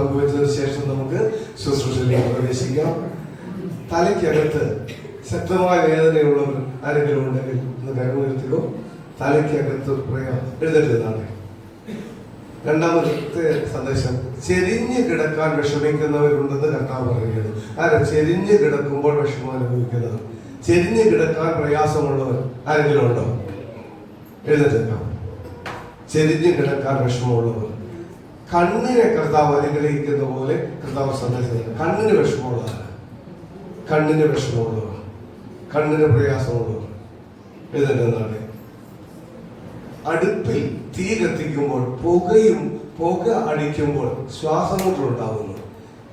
പങ്കുവച്ചതിന് ശേഷം നമുക്ക് ശുശ്രൂഷയിലേക്ക് പ്രവേശിക്കാം. തലയ്ക്കകത്ത് ശക്തമായ വേദനയുള്ളവർ ആരെങ്കിലും ഉണ്ടെങ്കിൽ ഒന്ന് കരുവരുത്തിക്കോ. തലയ്ക്കകത്ത് എഴുതരുതാണ്. രണ്ടാമത്തെ സന്ദേശം, ചെരിഞ്ഞ് കിടക്കാൻ വിഷമിക്കുന്നവരുണ്ടെന്ന് കർത്താവ് പറയുന്നത്. ആരും ചെരിഞ്ഞ് കിടക്കുമ്പോൾ വിഷമം അനുഭവിക്കുന്നത്, ചെരിഞ്ഞ് കിടക്കാൻ പ്രയാസമുള്ളവർ ആരെങ്കിലും ഉണ്ടോ? എഴുന്നേൽക്കാം. ചെരിഞ്ഞ് കിടക്കാൻ വിഷമമുള്ളവർ. കണ്ണിനെ കർത്താവ് അനുഗ്രഹിക്കുന്ന പോലെ കർത്താവ് സന്ദേശം കണ്ണിന് വിഷമമുള്ളതാണ്. കണ്ണിന് വിഷമമുള്ളവർ, കണ്ണിന് പ്രയാസമുള്ളവർ എഴുന്നേൽക്കുന്നതാണ്. അടുപ്പിൽ തീ കത്തിക്കുമ്പോൾ പുക അടിക്കുമ്പോൾ ശ്വാസമുട്ടുണ്ടാവുന്നു.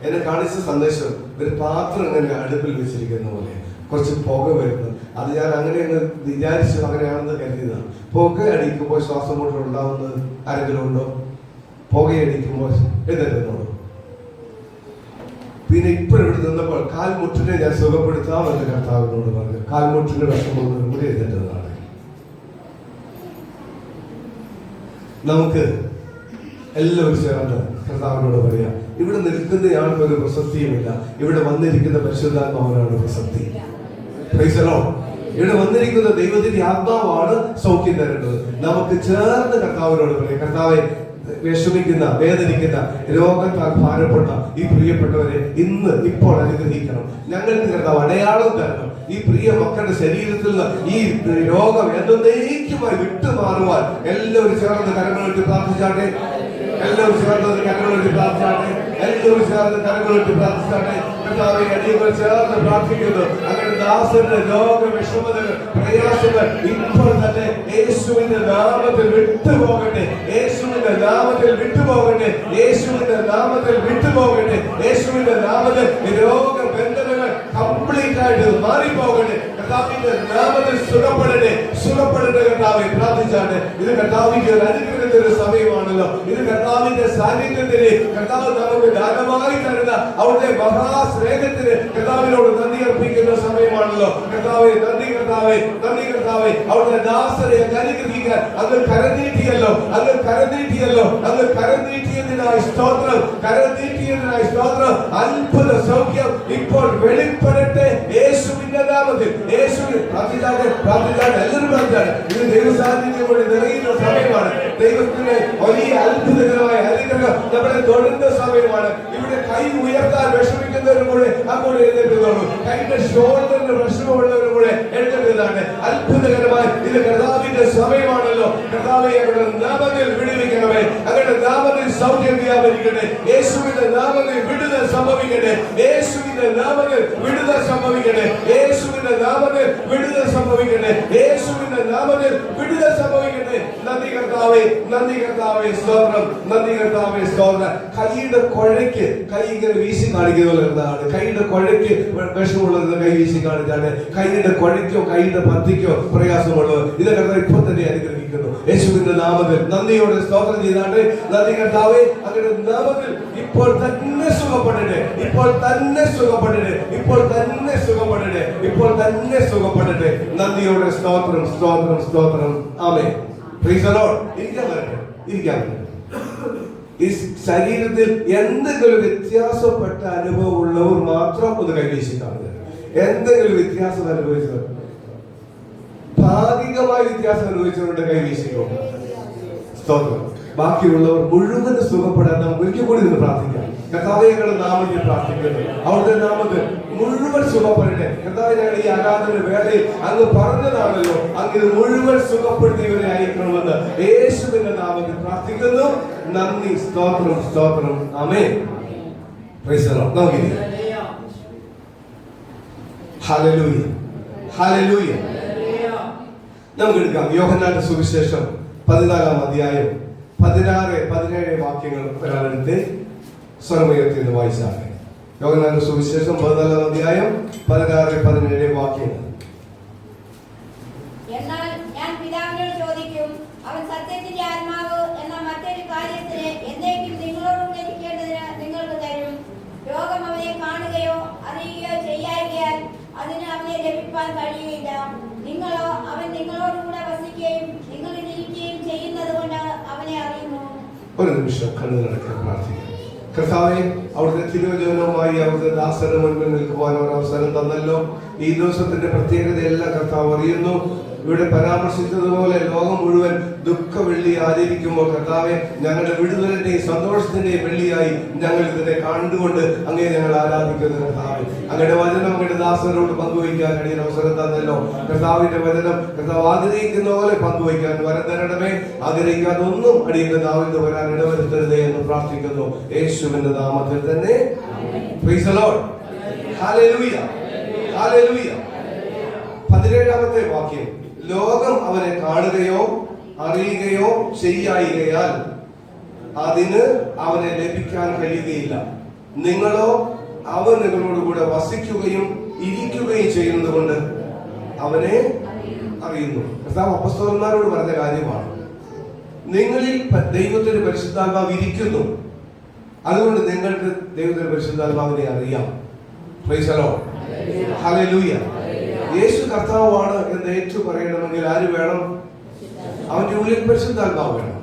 എന്നെ കാണിച്ച സന്ദേശം ഒരു പാത്രം ഇങ്ങനെ അടുപ്പിൽ വെച്ചിരിക്കുന്ന പോലെ കുറച്ച് പുക വരുന്നു. അത് ഞാൻ അങ്ങനെ വിചാരിച്ചു, അങ്ങനെയാണെന്ന് കരുതിയതാണ്. പുക അടിക്കുമ്പോൾ ശ്വാസമുട്ട് ഉണ്ടാവുന്നത് ആരെങ്കിലും ഉണ്ടോ? പുകയടിക്കുമ്പോൾ എഴുന്നേൽക്കുന്നുണ്ടോ? പിന്നെ ഇപ്പോഴിവിടെ നിന്നപ്പോൾ കാൽമുട്ടിനെ ഞാൻ സുഖപ്പെടുത്താമെന്ന് കർത്താവിനോട് പറഞ്ഞു. കാൽമുട്ടിന് വിഷമം കൂടി എഴുന്നേറ്റതാണ്. നമുക്ക് എല്ലാവരും ചേർന്ന് കർത്താവിനോട് പറയാം, ഇവിടെ നിൽക്കുന്നയാൾക്ക് ഒരു പ്രസക്തിയുമില്ല, ഇവിടെ വന്നിരിക്കുന്ന പരിശുദ്ധാത്മാവിനാണ് പ്രസക്തി. ഇവിടെ വന്നിരിക്കുന്ന ദൈവത്തിന്റെ ആത്മാവാണ് സൗഖ്യം തരേണ്ടത്. നമുക്ക് ചേർന്ന് കർത്താവിനോട് പറയാം, കർത്താവെ, വിഷമിക്കുന്ന, വേദനിക്കുന്ന, രോഗത്താൽ ഭാരപ്പെട്ട ഈ പ്രിയപ്പെട്ടവരെ ഇന്ന് ഇപ്പോൾ അനുഗ്രഹിക്കണം. ഞങ്ങൾക്ക് കർത്താവ് അടയാളം തരണം. ഈ പ്രിയ മക്കളുടെ ശരീരത്തിൽ നിന്ന് ഈ രോഗം എന്നേക്കുമായി വിട്ടുമാറുവാൻ എല്ലാവരും ചേർന്ന് കരങ്ങളെടുത്ത് പ്രാർത്ഥിച്ചാട്ടെ. എല്ലാവരും ചേർന്ന് കരങ്ങളെടുത്ത് പ്രാർത്ഥിച്ചാട്ടെ. എല്ലാവരും ചേർന്ന് കരങ്ങളെടുത്ത് പ്രാർത്ഥിച്ചാട്ടെ. കർത്താവേ, അടിയങ്ങൾ ചേർന്ന് പ്രാർത്ഥിക്കുന്നു. അങ്ങനെ ദാസന്റെ രോഗ വിഷമതകൾ, പ്രയാസങ്ങൾ ഇപ്പോൾ തന്നെ യേശുവിന്റെ നാമത്തിൽ വിട്ടുപോകട്ടെ. യേശുവിന്റെ നാമത്തിൽ വിട്ടുപോകട്ടെ. യേശുവിന്റെ നാമത്തിൽ വിട്ടുപോകട്ടെ. യേശുവിന്റെ നാമത്തിൽ രോഗബന്ധനങ്ങൾ കംപ്ലീറ്റ് ആയിട്ട് മാറിപ്പോകട്ടെ. കർത്താവിന്റെ നാമത്തിൽ സുഖപ്പെടട്ടെ. സുഖപ്പെടട്ടെ കർത്താവെ, പ്രാർത്ഥിച്ചാട്ടെ. ഇത് കർത്താവിന്റെ ഒരു അനുഗ്രഹത്തിന്റെ സമയമാണല്ലോ. ഇത് കർത്താവിന്റെ സാന്നിധ്യത്തിന് കർത്താവ് നമുക്ക് ദാനമായി തരുന്ന അവിടുത്തെ മഹാസ്നേഹത്തിന് കർത്താവിനോട് നന്ദി അർപ്പിക്കുന്ന സമയമാണല്ലോ. കർത്താവെ, നന്ദി കർത്താവെ, നന്ദി കർത്താവെ. അവിടുത്തെ ദാസരെ അനുഗ്രഹിക്കാൻ അങ്ങ് കരനീട്ടിയല്ലോ, അങ്ങ് കരനീട്ടിയല്ലോ, അങ്ങ് കരനീട്ടിയതിനായി സ്തോത്രം, കരനീട്ടിയതിനായി സ്തോത്രം. അത്ഭുത സൗഖ്യം ഇപ്പോൾ വെളിപ്പെടട്ടെ യേശുവിന്റെ നാമത്തിൽ. യേശുവിന് പ്രാർത്ഥിച്ചാട്ടെ, പ്രാർത്ഥിച്ചാട്ടെ, എല്ലാവരും പ്രാർത്ഥിച്ചാട്ടെ. ഇത് ദൈവസാന്നിധ്യം കൊണ്ട് നിറയുന്ന സമയമാണ്. ദൈവത്തിന്റെ വലിയ അത്ഭുതകരമായ അനുഗ്രഹം നമ്മളെ തൊടുന്ന സമയമാണ്. ഇവിടെ കൈ ഉയർത്താൻ വിഷമിക്കുന്നവരും കൂടെ അങ്ങോട്ട് എഴുന്നേറ്റുള്ളൂ. കൈയുടെ ഷോൾഡറിന് പ്രശ്നമുള്ളവരും കൂടെ എഴുന്നേറ്റതാണ്. അത്ഭുതകരമായി ഇത് കർത്താവിന്റെ സമയമാണല്ലോ. കർത്താവെ, അവരുടെ നാമത്തിൽ വിടുവിക്കണമേ. അവരുടെ നാമത്തിൽ സൗഖ്യം വ്യാപരിക്കട്ടെ. യേശുവിന്റെ നാമത്തിൽ വിടുതൽ സംഭവിക്കട്ടെ. യേശുവിന്റെ നാമത്തിൽ വിടുതൽ സംഭവിക്കട്ടെ. യേശുവിന്റെ നാമത്തിൽ വിടുതൽ സംഭവിക്കട്ടെ. യേശുവിന്റെ നാമത്തിൽ വിടുതൽ സംഭവിക്കട്ടെ. നന്ദി കർത്താവേ, നന്ദി കർത്താവേ, സ്തോത്രം, നന്ദി കർത്താവേ, സ്തോത്രം. കൈയുടെ കുഴയ്ക്ക് കൈ ഇങ്ങനെ വീശി കാണിക്കുന്നത് എന്താണ്? കൈയുടെ കുഴയ്ക്ക് വിഷമുള്ളത് കൈ വീശി കാണിച്ചാണ്. കൈയുടെ കുഴയ്ക്കോ കൈയുടെ പത്തിക്കോ പ്രയാസമുള്ളത് ഇത് കർത്താവ് ഇപ്പോൾ തന്നെ അനുഗ്രഹിക്കുന്നു. യേശുവിന്റെ നാമത്തിൽ നന്ദിയോടെ സ്തോത്രം ചെയ്താട്ടെ. നന്ദി കർത്താവേ, അങ്ങയുടെ നാമത്തിൽ ഇപ്പോൾ തന്നെ സുഖപ്പെടട്ടെ. ഇപ്പോൾ തന്നെ സുഖപ്പെടട്ടെ. ഇപ്പോൾ തന്നെ സുഖപ്പെടട്ടെ. ഇപ്പോൾ തന്നെ സുഖപ്പെടട്ടെ. നന്ദിയോടെ സ്തോത്രം, സ്തോത്രം, സ്തോത്രം. ആമേൻ. Praise the Lord. ഇരിക്കാൻ വരട്ടെ, ഇരിക്കാൻ വരട്ടെ. ഈ ശരീരത്തിൽ എന്തെങ്കിലും വ്യത്യാസപ്പെട്ട അനുഭവം ഉള്ളവർ മാത്രം ഒന്ന് കൈവീശി കാണുക. എന്തെങ്കിലും വ്യത്യാസം അനുഭവിച്ചവർ, ഭാഗികമായ വ്യത്യാസം അനുഭവിച്ചവരുടെ കൈവീശിക്കോ. സ്തോത്രം. ബാക്കിയുള്ളവർ മുഴുവൻ സുഖപ്പെടാൻ നമുക്ക് ഒരിക്കൽ കൂടി നിന്ന് പ്രാർത്ഥിക്കാം. കർത്താവേ, ഞങ്ങളുടെ നാമത്തിൽ പ്രാർത്ഥിക്കുന്നു. അവിടുത്തെ നാമത്തിൽ മുഴുവൻ സുഖപ്പെടട്ടെ. കർത്താവേ, ഞങ്ങൾ ഈ ആരാധന വേളയിൽ അങ്ങ് പറഞ്ഞതാണല്ലോ, അങ്ങ് മുഴുവൻ സുഖപ്പെടുത്തിയവരെ അയക്കണമെന്ന് യേശുവിന്റെ നാമത്തിൽ പ്രാർത്ഥിക്കുന്നു. നന്ദി, സ്തോത്രം, സ്തോത്രം. ആമേൻ. Praise the Lord. നോക്കിയിരിക്കുക. ഹല്ലേലൂയ, ഹല്ലേലൂയ. നമുക്ക് എടുക്കാം യോഹന്നാന്റെ സുവിശേഷം 14-ാം അധ്യായം 16-17 വാക്യങ്ങൾ ഒരാളെടുത്ത് സ്വരമുയർത്തി എന്ന് വായിച്ചാണ്. യോഹന്നാന്റെ സുവിശേഷം 14-ാം അധ്യായം 16-17 വാക്യങ്ങൾ. എന്നാൽ ഞാൻ പിതാവിനോട് ചോദിക്കും, അവൻ സത്യത്തിന്റെ ആത്മാവ് എന്ന മറ്റൊരു കാര്യത്തിന് എന്നേക്കും നിങ്ങളോട് ഇരിക്കേണ്ടതിന് നിങ്ങൾക്ക് തരും. ലോകം അവനെ കാണുകയോ അറിയുകയോ ചെയ്യായികയാൽ അതിന് അവനെ ലഭിക്കാൻ കഴിയുകയില്ല. നിങ്ങളോ അവൻ നിങ്ങളോടുകൂടെ വസിക്കുകയും നിങ്ങളിലിരിക്കുകയും ചെയ്യുന്നത് കൊണ്ട് അവനെ അറിയുന്നു. ഒരു നിമിഷം കണ്ണുകളടക്കാൻ പ്രാർത്ഥിക്കാം. കർത്താവേ, അവിടുത്തെ തിരുവചനവുമായി അവിടുത്തെ ദാസന് മുൻപിൽ നിൽക്കുവാൻ ഒരു അവസരം തന്നല്ലോ. ഈ ദിവസത്തിന്റെ പ്രത്യേകതയെല്ലാം കർത്താവ് അറിയുന്നു. ഇവിടെ പരാമർശിച്ചതുപോലെ ലോകം മുഴുവൻ ദുഃഖ വെള്ളി ആചരിക്കുമ്പോൾ കർത്താവെ, ഞങ്ങളുടെ വിടുതലിന്റെയും സന്തോഷത്തിന്റെയും വെള്ളിയായി ഞങ്ങൾ ഇതിനെ കണ്ടുകൊണ്ട് അങ്ങേ ഞങ്ങൾ ആരാധിക്കുന്നു. കർത്താവ്, അങ്ങയുടെ വചനം അങ്ങയുടെ ദാസനോട് പങ്കുവയ്ക്കാൻ അടിയൻ അവസരം തന്നല്ലോ. കർത്താവിന്റെ വചനം കർത്താവ് ആഗ്രഹിക്കുന്ന പോലെ പങ്കുവയ്ക്കാൻ വരം തരണമേ. ആഗ്രഹിക്കാതെ ഒന്നും അടിയന്റെ നാവിൽ നിന്ന് വരാൻ ഇടവരുത്തരുതേ എന്ന് പ്രാർത്ഥിക്കുന്നു. യേശുവിന്റെ നാമത്തിൽ തന്നെ. Praise the Lord. ഹല്ലേലൂയ, ഹല്ലേലൂയ. 17ാമത്തെ വാക്യം, ലോകം അവനെ കാണുകയോ അറിയുകയോ ചെയ്യായികയാൽ അതിന് അവനെ ലഭിക്കാൻ കഴിയുകയില്ല. നിങ്ങളോ അവൻ നിങ്ങളോടുകൂടെ വസിക്കുകയും ഇരിക്കുകയും ചെയ്യുന്നത് കൊണ്ട് അവനെ അറിയുന്നു. കർത്താവ് അപ്പോസ്തലന്മാരോട് പറഞ്ഞ കാര്യമാണ്. നിങ്ങളിൽ ദൈവത്തിന്റെ പരിശുദ്ധാത്മാവ് ഇരിക്കുന്നു, അതുകൊണ്ട് നിങ്ങൾക്ക് ദൈവത്തിന്റെ പരിശുദ്ധാത്മാവിനെ അറിയാം. Price the Lord. ഹല്ലേലൂയ. യേശു കർത്താവാണ് എന്ന് ഏറ്റു പറയണമെങ്കിൽ ആര് വേണം? അവന്റെ ഉള്ളിൽ പരിശുദ്ധാത്മാവ് വേണം.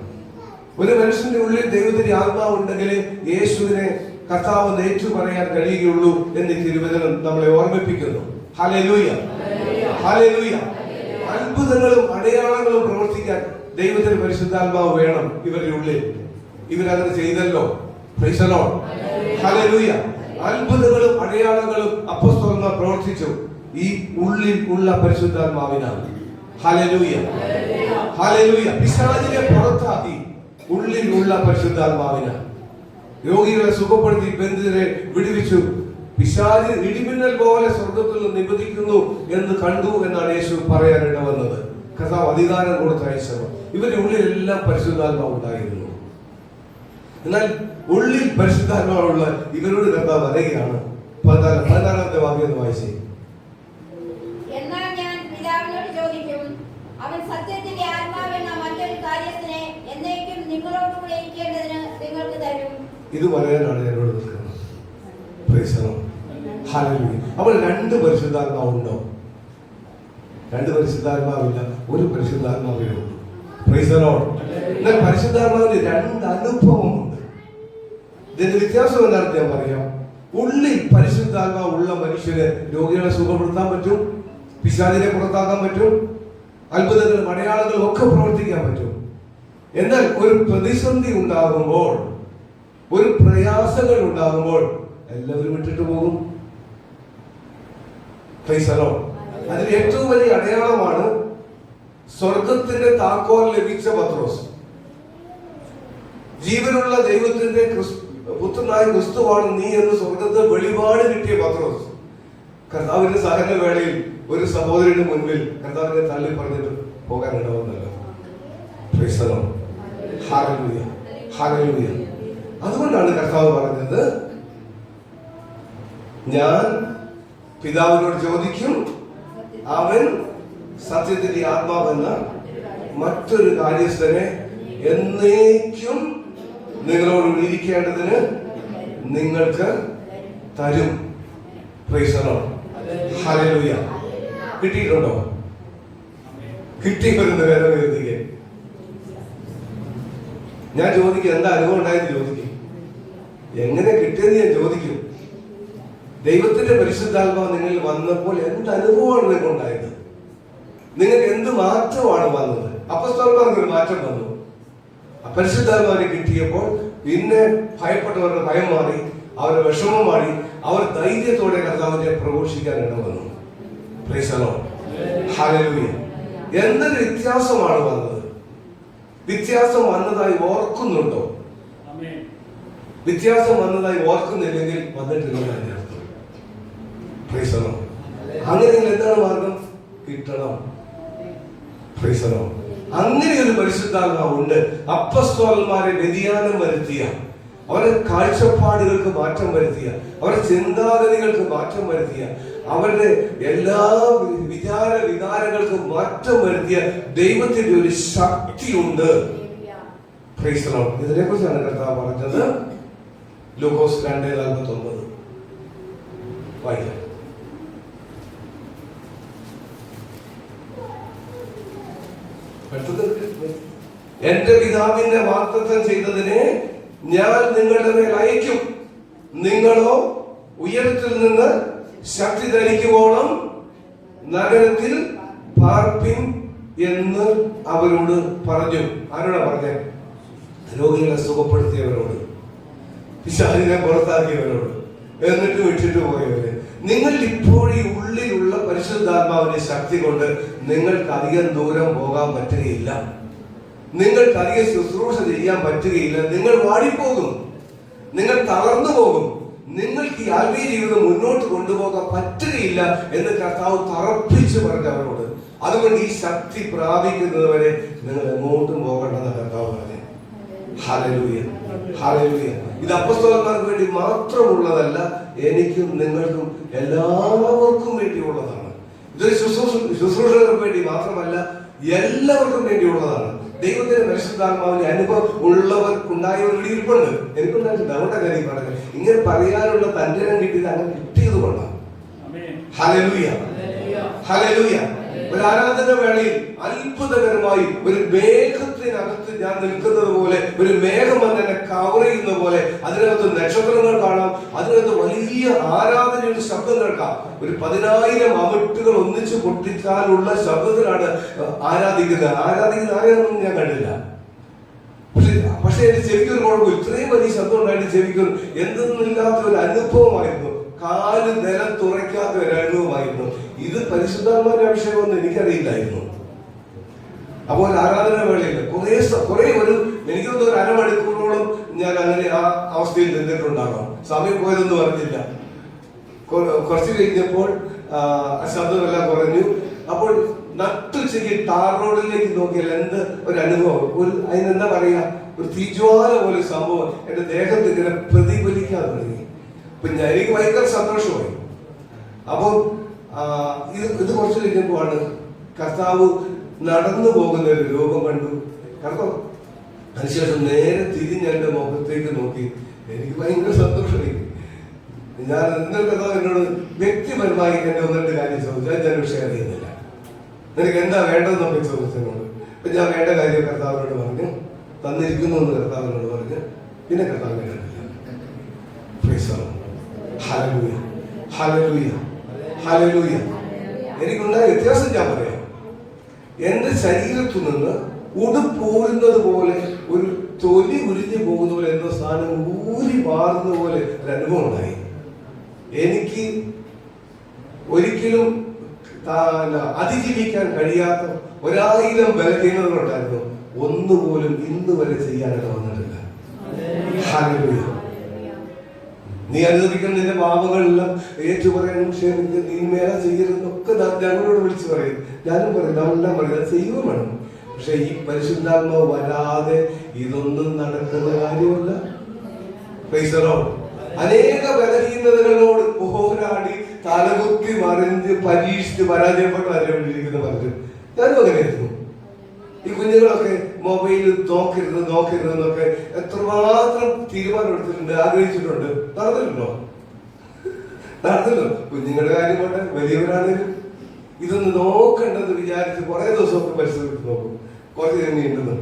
ഒരു മനുഷ്യന്റെ ഉള്ളിൽ ദൈവത്തിന്റെ ആത്മാവ് ഉണ്ടെങ്കിൽ യേശുവിനെ കർത്താവ് എന്ന് ഏറ്റു പറയാൻ കഴിയുകയുള്ളൂ എന്ന് തിരുവചനം നമ്മളെ ഓർമ്മിപ്പിക്കുന്നു. Hallelujah, hallelujah. അത്ഭുതങ്ങളും അടയാളങ്ങളും പ്രവർത്തിക്കാൻ ദൈവത്തിന്റെ പരിശുദ്ധാത്മാവ് വേണം ഇവരുടെ ഉള്ളിൽ. ഇവരങ്ങനെ ചെയ്തല്ലോ. Price the Lord. ഹല്ലേലൂയ. അത്ഭുതങ്ങളും അടയാളങ്ങളും അപ്പോസ്തലന്മാർ പ്രവർത്തിച്ചു ഈ ഉള്ളിൽ ഉള്ള പരിശുദ്ധാത്മാവിനാണ്. Hallelujah, hallelujah. പിശാചിനെ പുറത്താക്കി ഉള്ളിൽ ഉള്ള പരിശുദ്ധാത്മാവിനാണ്. രോഗികളെ സുഖപ്പെടുത്തി, ബന്ധിതരെ വിടുവിച്ചു. പിശാച് ഇടിമിന്നൽ പോലെ സ്വർഗത്തിൽ നിന്ന് നിബന്ധിക്കുന്നു എന്ന് കണ്ടു എന്നാണ് യേശു പറയാനിട വന്നത്. കർത്താവ് അധികാരം കൊടുത്തയച്ചവർ. ഇവരുടെ ഉള്ളിലെല്ലാം പരിശുദ്ധാത്മാവ് ഉണ്ടായിരുന്നു. എന്നാൽ ഉള്ളിൽ പരിശുദ്ധാത്മാവുള്ള ഇവരോട് കർത്താവ് പറയുകയാണ്. 16ാമത്തെ വാക്യം ഒന്ന് വായിച്ചേ. എന്നാൽ ഞാൻ പിതാവിനോട് ചോദിക്കും, അവൻ സത്യത്തിന്റെ ആത്മാവെന്ന മറ്റൊരു കാര്യസ്ഥനെ എന്നേക്കും നിങ്ങളോടുകൂടെ ഇരിക്കേണ്ടതിന് നിങ്ങൾക്ക് തരും. ഇത് പറയാനാണ് എന്നോട് നിൽക്കുന്നത്. Price the Lord. ഹല്ലേലൂയ. അപ്പോൾ 2 പരിശുദ്ധാത്മാവുണ്ടോ? 2 പരിശുദ്ധാത്മാവില്ല, ഒരു പരിശുദ്ധാത്മാവേ ഉള്ളൂ. Price the Lord. എന്നാൽ പരിശുദ്ധാത്മാവിന് 2 അനുഭവമുണ്ട്. ഇതിന്റെ വ്യത്യാസം എന്താണെന്ന് ഞാൻ പറയാം. ഉള്ളിൽ പരിശുദ്ധാത്മാവ് ഉള്ള മനുഷ്യന് രോഗികളെ സുഖപ്പെടുത്താൻ പറ്റും, പിശാചിനെ പുറത്താക്കാൻ പറ്റും, അത്ഭുതങ്ങളും അടയാളങ്ങളും ഒക്കെ പ്രവർത്തിക്കാൻ പറ്റും. എന്നാൽ ഒരു പ്രതിസന്ധി ഉണ്ടാകുമ്പോൾ, ഒരു പ്രയാസങ്ങൾ ഉണ്ടാകുമ്പോൾ എല്ലാവരും വിട്ടിട്ട് പോകും. Price the Lord. അതിൽ ഏറ്റവും വലിയ അടയാളമാണ് സ്വർഗത്തിന്റെ താക്കോൽ ലഭിച്ച പത്രോസ്. ജീവനുള്ള ദൈവത്തിന്റെ പുത്രനായ ക്രിസ്തുവാണ് നീ എന്ന് സ്വർഗത്തെ വെളിപാട് കിട്ടിയ പത്രോസ്. കർത്താവിന്റെ സഹന വേളയിൽ ഒരു സഹോദരന് മുൻപിൽ കർത്താവിനെ തള്ളി പറഞ്ഞിട്ട് പോകാൻ ഇടവന്നല്ലോ. Praise the Lord. ഹല്ലേലൂയ, ഹല്ലേലൂയ. അതുകൊണ്ടാണ് കർത്താവ് പറഞ്ഞത്, ഞാൻ പിതാവിനോട് ചോദിക്കും, അവൻ സത്യത്തിന്റെ ആത്മാവെന്ന മറ്റൊരു കാര്യസ്ഥനെ എന്നേക്കും നിങ്ങളോട് ഇരിക്കേണ്ടതിന് നിങ്ങൾക്ക് തരും. Price the Lord. ഹല്ലേലൂയ. കിട്ടിയിട്ടുണ്ടോ? കിട്ടിവരുന്ന വേറെ എഴുതുക. ഞാൻ ചോദിക്കും, എന്താ അനുഭവം ഉണ്ടായെന്ന് ചോദിക്കും. എങ്ങനെ കിട്ടിയെന്ന് ഞാൻ ചോദിക്കും. ദൈവത്തിന്റെ പരിശുദ്ധാത്മാവ് നിങ്ങളിൽ വന്നപ്പോൾ എന്ത് അനുഭവമാണ് നിങ്ങൾക്ക് ഉണ്ടായത്? നിങ്ങൾക്ക് എന്ത് മാറ്റമാണ് വന്നത്? അപ്പോസ്തലന്മാർക്ക് ഒരു മാറ്റം വന്നു. പരിശുദ്ധാത്മാവിനെ കിട്ടിയപ്പോൾ പിന്നെ ഭയപ്പെട്ടവരുടെ ഭയം മാറി, അവരുടെ വിഷമം മാറി, അവർ ധൈര്യത്തോടെ കർത്താവിനെ പ്രഘോഷിക്കാൻ ഇടവന്നു. Praise the Lord. ഹല്ലേലൂയ. എന്തൊരു വ്യത്യാസമാണ് വന്നത്! വ്യത്യാസം വന്നതായി ഓർക്കുന്നുണ്ടോ? വ്യത്യാസം വന്നതായി ഓർക്കുന്നില്ലെങ്കിൽ വന്നിട്ടില്ല. Price the Lord. അങ്ങനെയെങ്കിൽ എന്താണ് മാർഗം? കിട്ടണം. Price the Lord. അങ്ങനെ ഒരു പരിശുദ്ധാത്മാവുണ്ട്. അപ്പോസ്തലന്മാരെ വ്യതിയാനം വരുത്തിയ, അവരുടെ കാഴ്ചപ്പാടുകൾക്ക് മാറ്റം വരുത്തിയ, അവരുടെ ചിന്താഗതികൾക്ക് മാറ്റം വരുത്തിയ, അവരുടെ എല്ലാ വികാരങ്ങൾക്ക് മാറ്റം വരുത്തിയ ദൈവത്തിന്റെ ഒരു ശക്തിയുണ്ട്. Price the Lord. ഇതിനെ കുറിച്ചാണ് കർത്താവ് പറഞ്ഞത്. ലൂക്കോസ് 2:49 വായിക്കാം. എന്റെ പിതാവിന്റെ വാഗ്ദത്തം ചെയ്തതിനെ ഞാൻ നിങ്ങളുടെ മേൽ അയക്കും, നിങ്ങളോ ഉയരത്തിൽ നിന്ന് ശക്തി ധരിക്കുവോളം നഗരത്തിൽ പാർപ്പിൻ എന്ന് അവരോട് പറഞ്ഞു. ആരോടാ പറഞ്ഞേ? രോഗികളെ സുഖപ്പെടുത്തിയവരോട്, പിശാചിനെ പുറത്താക്കിയവരോട്, എന്നിട്ട് വിട്ടിട്ട് പോയവര്. നിങ്ങൾ ഇപ്പോൾ ഈ ഉള്ളിലുള്ള പരിശുദ്ധാത്മാവിന്റെ ശക്തി കൊണ്ട് നിങ്ങൾക്ക് അധികം ദൂരം പോകാൻ പറ്റുകയില്ല, നിങ്ങൾക്ക് അധികം ശുശ്രൂഷ ചെയ്യാൻ പറ്റുകയില്ല. നിങ്ങൾ വാടിപ്പോകും, നിങ്ങൾ തളർന്നു പോകും, നിങ്ങൾക്ക് ഈ ആത്മീയ ജീവിതം മുന്നോട്ട് കൊണ്ടുപോകാൻ പറ്റുകയില്ല എന്ന് കർത്താവ് തറപ്പിച്ച് പറഞ്ഞു അവരോട്. അതുകൊണ്ട് ഈ ശക്തി പ്രാപിക്കുന്നതുവരെ നിങ്ങൾ എങ്ങോട്ടും പോകണമെന്ന് കർത്താവ് പറഞ്ഞു. Hallelujah, hallelujah. ഇത് അപ്പോസ്തലന്മാർക്ക് വേണ്ടി മാത്രമുള്ളതല്ല, എനിക്കും നിങ്ങൾക്കും എല്ലാവർക്കും വേണ്ടിയുള്ളതാണ്. ഇതൊരു ശുശ്രൂഷകർക്ക് വേണ്ടി മാത്രമല്ല, എല്ലാവർക്കും വേണ്ടിയുള്ളതാണ്. ദൈവത്തിന്റെ പരിശുദ്ധാത്മാവിന്റെ അനുഭവം ഉണ്ടായവരുടെ ഇരിപ്പുണ്ട്. എനിക്കുണ്ടായിട്ടുണ്ട്. അതുകൊണ്ടാണ് കാര്യം പറഞ്ഞത്. ഇങ്ങനെ പറയാനുള്ള തന്റെ കിട്ടിയത് അങ്ങനെ കിട്ടിയത് കൊണ്ടാണ്. Hallelujah, hallelujah. ഒരു ആരാധന വേളയിൽ അത്ഭുതകരമായി ഒരു മേഘത്തിനകത്ത് ഞാൻ നിൽക്കുന്നത് പോലെ, ഒരു മേഘം എന്നെ കവർ ചെയ്യുന്ന പോലെ അതിനകത്ത് നക്ഷത്രങ്ങൾ കാണാം, അതിനകത്ത് വലിയ ആരാധനയുടെ ശബ്ദം കേൾക്കാം. ഒരു 10,000 അമിട്ടുകൾ ഒന്നിച്ച് പൊട്ടിച്ചാലുള്ള ശബ്ദത്തിലാണ് ആരാധിക്കുന്നത്. ആരെയൊന്നും ഞാൻ കണ്ടില്ല. പക്ഷെ എന്റെ ചെവിക്കൊരു കുഴപ്പം, ഇത്രയും വലിയ ശബ്ദം ഉണ്ടായിട്ട് ചെവിക്കൊരു എന്തെന്നില്ലാത്ത ഒരു അനുഭവമായിരുന്നു. കാല് നിലം തുറയ്ക്കാത്ത ഒരു അനുഭവമായിരുന്നു. ഇത് പരിശുദ്ധാത്മാവിന്റെ അഭിഷേകമെന്ന് എനിക്കറിയില്ലായിരുന്നു. അപ്പോൾ ആരാധന വേളയിൽ കുറെ എനിക്ക് തോന്നുന്നു ഒരു അരമണിക്കൂറോളം ഞാൻ അങ്ങനെ ആ അവസ്ഥയിൽ നിന്നിട്ടുണ്ടാകാം. സമയം പോയതൊന്നും അറിഞ്ഞില്ല. കുറച്ച് കഴിഞ്ഞപ്പോൾ ശബ്ദമെല്ലാം കുറഞ്ഞു. അപ്പോൾ നട്ടുച്ചയ്ക്ക് ടാർ റോഡിലേക്ക് നോക്കിയാൽ എന്ത് ഒരു അനുഭവം, അതിനെന്താ പറയാ, ഒരു തീജ്വാല പോലെ സംഭവം എന്റെ ദേഹത്ത് ഇങ്ങനെ പ്രതിഫലിക്കാൻ തുടങ്ങി. എനിക്ക് ഭയങ്കര സന്തോഷമായി. അപ്പോൾ ഇത് കുറച്ച് കഴിഞ്ഞപ്പോഴാണ് കർത്താവ് നടന്നു പോകുന്ന ഒരു രൂപം കണ്ടു. കർത്താവ് അതിനുശേഷം നേരെ തിരിഞ്ഞ് എന്റെ മുഖത്തേക്ക് നോക്കി. എനിക്ക് ഭയങ്കര സന്തോഷമായി. ഞാൻ എന്തൊരു കർത്താവ് എന്നോട് വ്യക്തിപരമായി എന്നെ ഒന്നിട്ട് കാര്യം ചോദിച്ചാൽ ഞാൻ ഷെയർ ചെയ്യുന്നില്ല. നിനക്ക് എന്താ വേണ്ടതെന്നൊക്കെ ചോദിച്ചതിനോട് അപ്പൊ ഞാൻ വേണ്ട കാര്യം കർത്താവിനോട് പറഞ്ഞു, തന്നിരിക്കുന്നു എന്ന് കർത്താവിനോട് പറഞ്ഞു. പിന്നെ കർത്താവിനെ കണ്ടില്ല. Hallelujah, hallelujah, hallelujah. എനിക്കുണ്ടായ വ്യത്യാസം ഞാൻ പറയാം. എന്റെ ശരീരത്തു നിന്ന് ഉടുപ്പൂരുന്നത് പോലെ, ഒരു തൊലി ഉരിഞ്ഞു പോകുന്ന പോലെ, എന്തോ സാധനം ഊരി മാറുന്ന പോലെ ഒരു അനുഭവം ഉണ്ടായി. എനിക്ക് ഒരിക്കലും അതിജീവിക്കാൻ കഴിയാത്ത 1000 ബലഹീനതകളുണ്ടായിരുന്നു. ഒന്നുപോലും ഇന്ന് വരെ ചെയ്യാനായിട്ട് വന്നിട്ടില്ല. ഹല്ലേലൂയ. നീ അനുഭവിക്കുന്ന നിന്റെ പാപങ്ങളെല്ലാം ഏറ്റുപറയണം, ക്ഷമിക്കുക, നീ മേല ചെയ്യരുതെന്നൊക്കെ ഞങ്ങളോട് വിളിച്ചു പറയും. ഞാനും പറയും, നമ്മളെല്ലാം പറയും, അത് ചെയ്യുക വേണം. പക്ഷെ ഈ പരിശുദ്ധാത്മാവ് വരാതെ ഇതൊന്നും നടക്കുന്ന കാര്യമല്ല. അനേക ബലഹീനതകളോട് പോരാടി തലകുത്തി മറിഞ്ഞ് പരീക്ഷിച്ച് പരാജയപ്പെട്ട് വരേണ്ടിയിരിക്കുന്ന പറഞ്ഞു. ഞാനും അങ്ങനെയായിരുന്നു. ഈ കുഞ്ഞുങ്ങളൊക്കെ മൊബൈൽ നോക്കരുത് എന്നൊക്കെ എത്രമാത്രം തീരുമാനം എടുത്തിട്ടുണ്ട്, ആഗ്രഹിച്ചിട്ടുണ്ട്. നടന്നിട്ടുണ്ടോ? കുഞ്ഞുങ്ങളുടെ കാര്യം കൊണ്ട് വലിയവരാണെങ്കിലും ഇതൊന്ന് നോക്കണ്ടെന്ന് വിചാരിച്ച് കുറെ ദിവസമൊക്കെ പരിശ്രമിച്ച് നോക്കും. കുറച്ച് നീണ്ടുന്നു.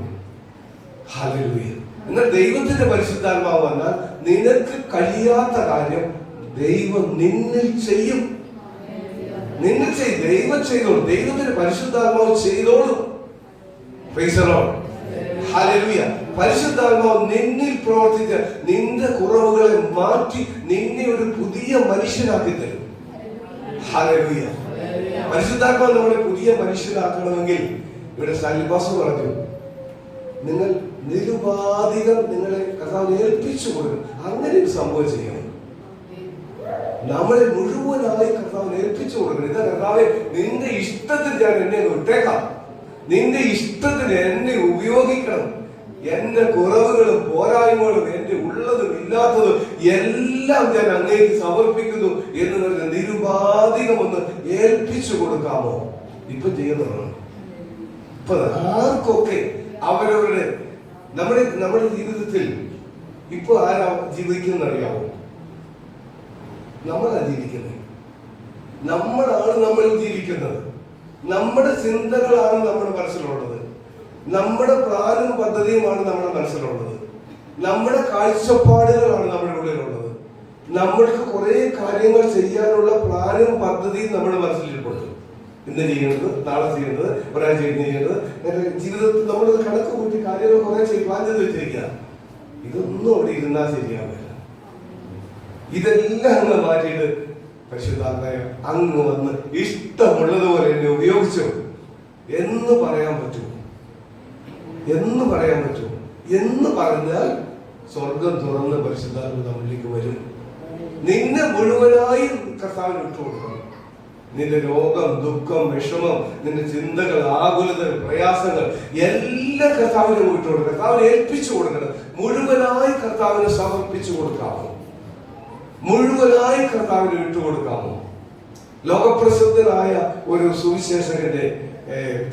ഹല്ലേലൂയ. എന്നാൽ ദൈവത്തിന്റെ പരിശുദ്ധാത്മാവ് വന്നാൽ നിനക്ക് കഴിയാത്ത കാര്യം ദൈവം നിന്നിൽ ചെയ്യും. ദൈവം ചെയ്തോളും. ദൈവത്തിന്റെ പരിശുദ്ധാത്മാവ് ചെയ്തോളും. ഹല്ലേലൂയ. പരിശുദ്ധാത്മാവ് നിന്നിൽ പ്രവർത്തിച്ച് നിന്റെ കുറവുകളെ മാറ്റി നിന്നെ ഒരു പുതിയ മനുഷ്യനാക്കി തരും. ഹല്ലേലൂയ. പരിശുദ്ധാത്മാവ് നമ്മളെ പുതിയ മനുഷ്യനാക്കണമെങ്കിൽ ഇവിടെ സാലിബാസ് പറഞ്ഞു, നിങ്ങൾ നിരുപാധികം നിങ്ങളെ കർത്താവിനെ ഏൽപ്പിച്ചു കൊടുക്കും. അങ്ങനെ ഒരു സംഭവം ചെയ്യണം. നമ്മളെ മുഴുവനായി കർത്താവിനെ ഏൽപ്പിച്ചു കൊടുക്കണം. ഇതാ കർത്താവെ, നിന്റെ ഇഷ്ടത്തിൽ ഞാൻ എന്നെ വിട്ടേക്കാം, നിന്റെ ഇഷ്ടത്തിന് എന്നെ ഉപയോഗിക്കണം. എന്റെ കുറവുകളും പോരായ്മകളും എന്റെ ഉള്ളതും ഇല്ലാത്തതും എല്ലാം ഞാൻ അങ്ങേക്ക് സമർപ്പിക്കുന്നു എന്ന് പറഞ്ഞ നിരുപാധികം ഒന്ന് ഏൽപ്പിച്ചു കൊടുക്കാമോ? ഇപ്പൊ ചെയ്യുന്നതാണ്. ഇപ്പൊ ആർക്കൊക്കെ അവരവരുടെ നമ്മുടെ ജീവിതത്തിൽ ഇപ്പൊ ആരാ ജീവിക്കുന്നറിയാമോ? നമ്മളാ ജീവിക്കുന്നത്. നമ്മളാണ് നമ്മൾ ജീവിക്കുന്നത്. നമ്മുടെ ചിന്തകളാണ് നമ്മുടെ മനസ്സിലുള്ളത്. നമ്മുടെ പ്ലാനും പദ്ധതിയുമാണ് നമ്മുടെ മനസ്സിലുള്ളത്. നമ്മുടെ കാഴ്ചപ്പാടുകളാണ് നമ്മുടെ ഉള്ളിലുള്ളത്. നമ്മൾക്ക് കുറെ കാര്യങ്ങൾ ചെയ്യാനുള്ള പ്ലാനും പദ്ധതിയും നമ്മുടെ മനസ്സിലിരിപ്പുണ്ട്. ഇന്ന് ചെയ്യുന്നത്, നാളെ ചെയ്യുന്നത്, ഒരാഴ്ച ചെയ്യുന്നത്, ജീവിതത്തിൽ നമ്മൾ കണക്ക് കൂട്ടി കാര്യങ്ങൾ കുറെ പ്ലാൻ ചെയ്ത് വെച്ചിരിക്കുക. ഇതൊന്നും അവിടെ ഇരുന്നാൽ ശരിയാവില്ല. ഇതെല്ലാം അങ്ങ് മാറ്റിയിട്ട് പരിശുദ്ധാത്മാവേ അങ്ങ് വന്ന് ഇഷ്ടമുള്ളതുപോലെ എന്നെ ഉപയോഗിച്ചോ എന്ന് പറയാൻ പറ്റുമോ? എന്ന് പറയാൻ പറ്റുമോ? എന്ന് പറഞ്ഞാൽ സ്വർഗം തുറന്ന് പരിശുദ്ധാത്മ നമ്മളിലേക്ക് വരും. നിന്നെ മുഴുവനായി കർത്താവിന് വിട്ടുകൊടുക്കണം. നിന്റെ രോഗം, ദുഃഖം, വിഷമം, നിന്റെ ചിന്തകൾ, ആകുലതകൾ, പ്രയാസങ്ങൾ എല്ലാം കർത്താവിനെ വിട്ടുകൊടുക്കണം. കർത്താവിനെ ഏൽപ്പിച്ചു കൊടുക്കണം. മുഴുവനായി കർത്താവിനെ സമർപ്പിച്ചു കൊടുക്കാമോ? മുഴുവനായി കർത്താവിന് വിട്ടുകൊടുക്കാമോ? ലോകപ്രസിദ്ധനായ ഒരു സുവിശേഷകന്റെ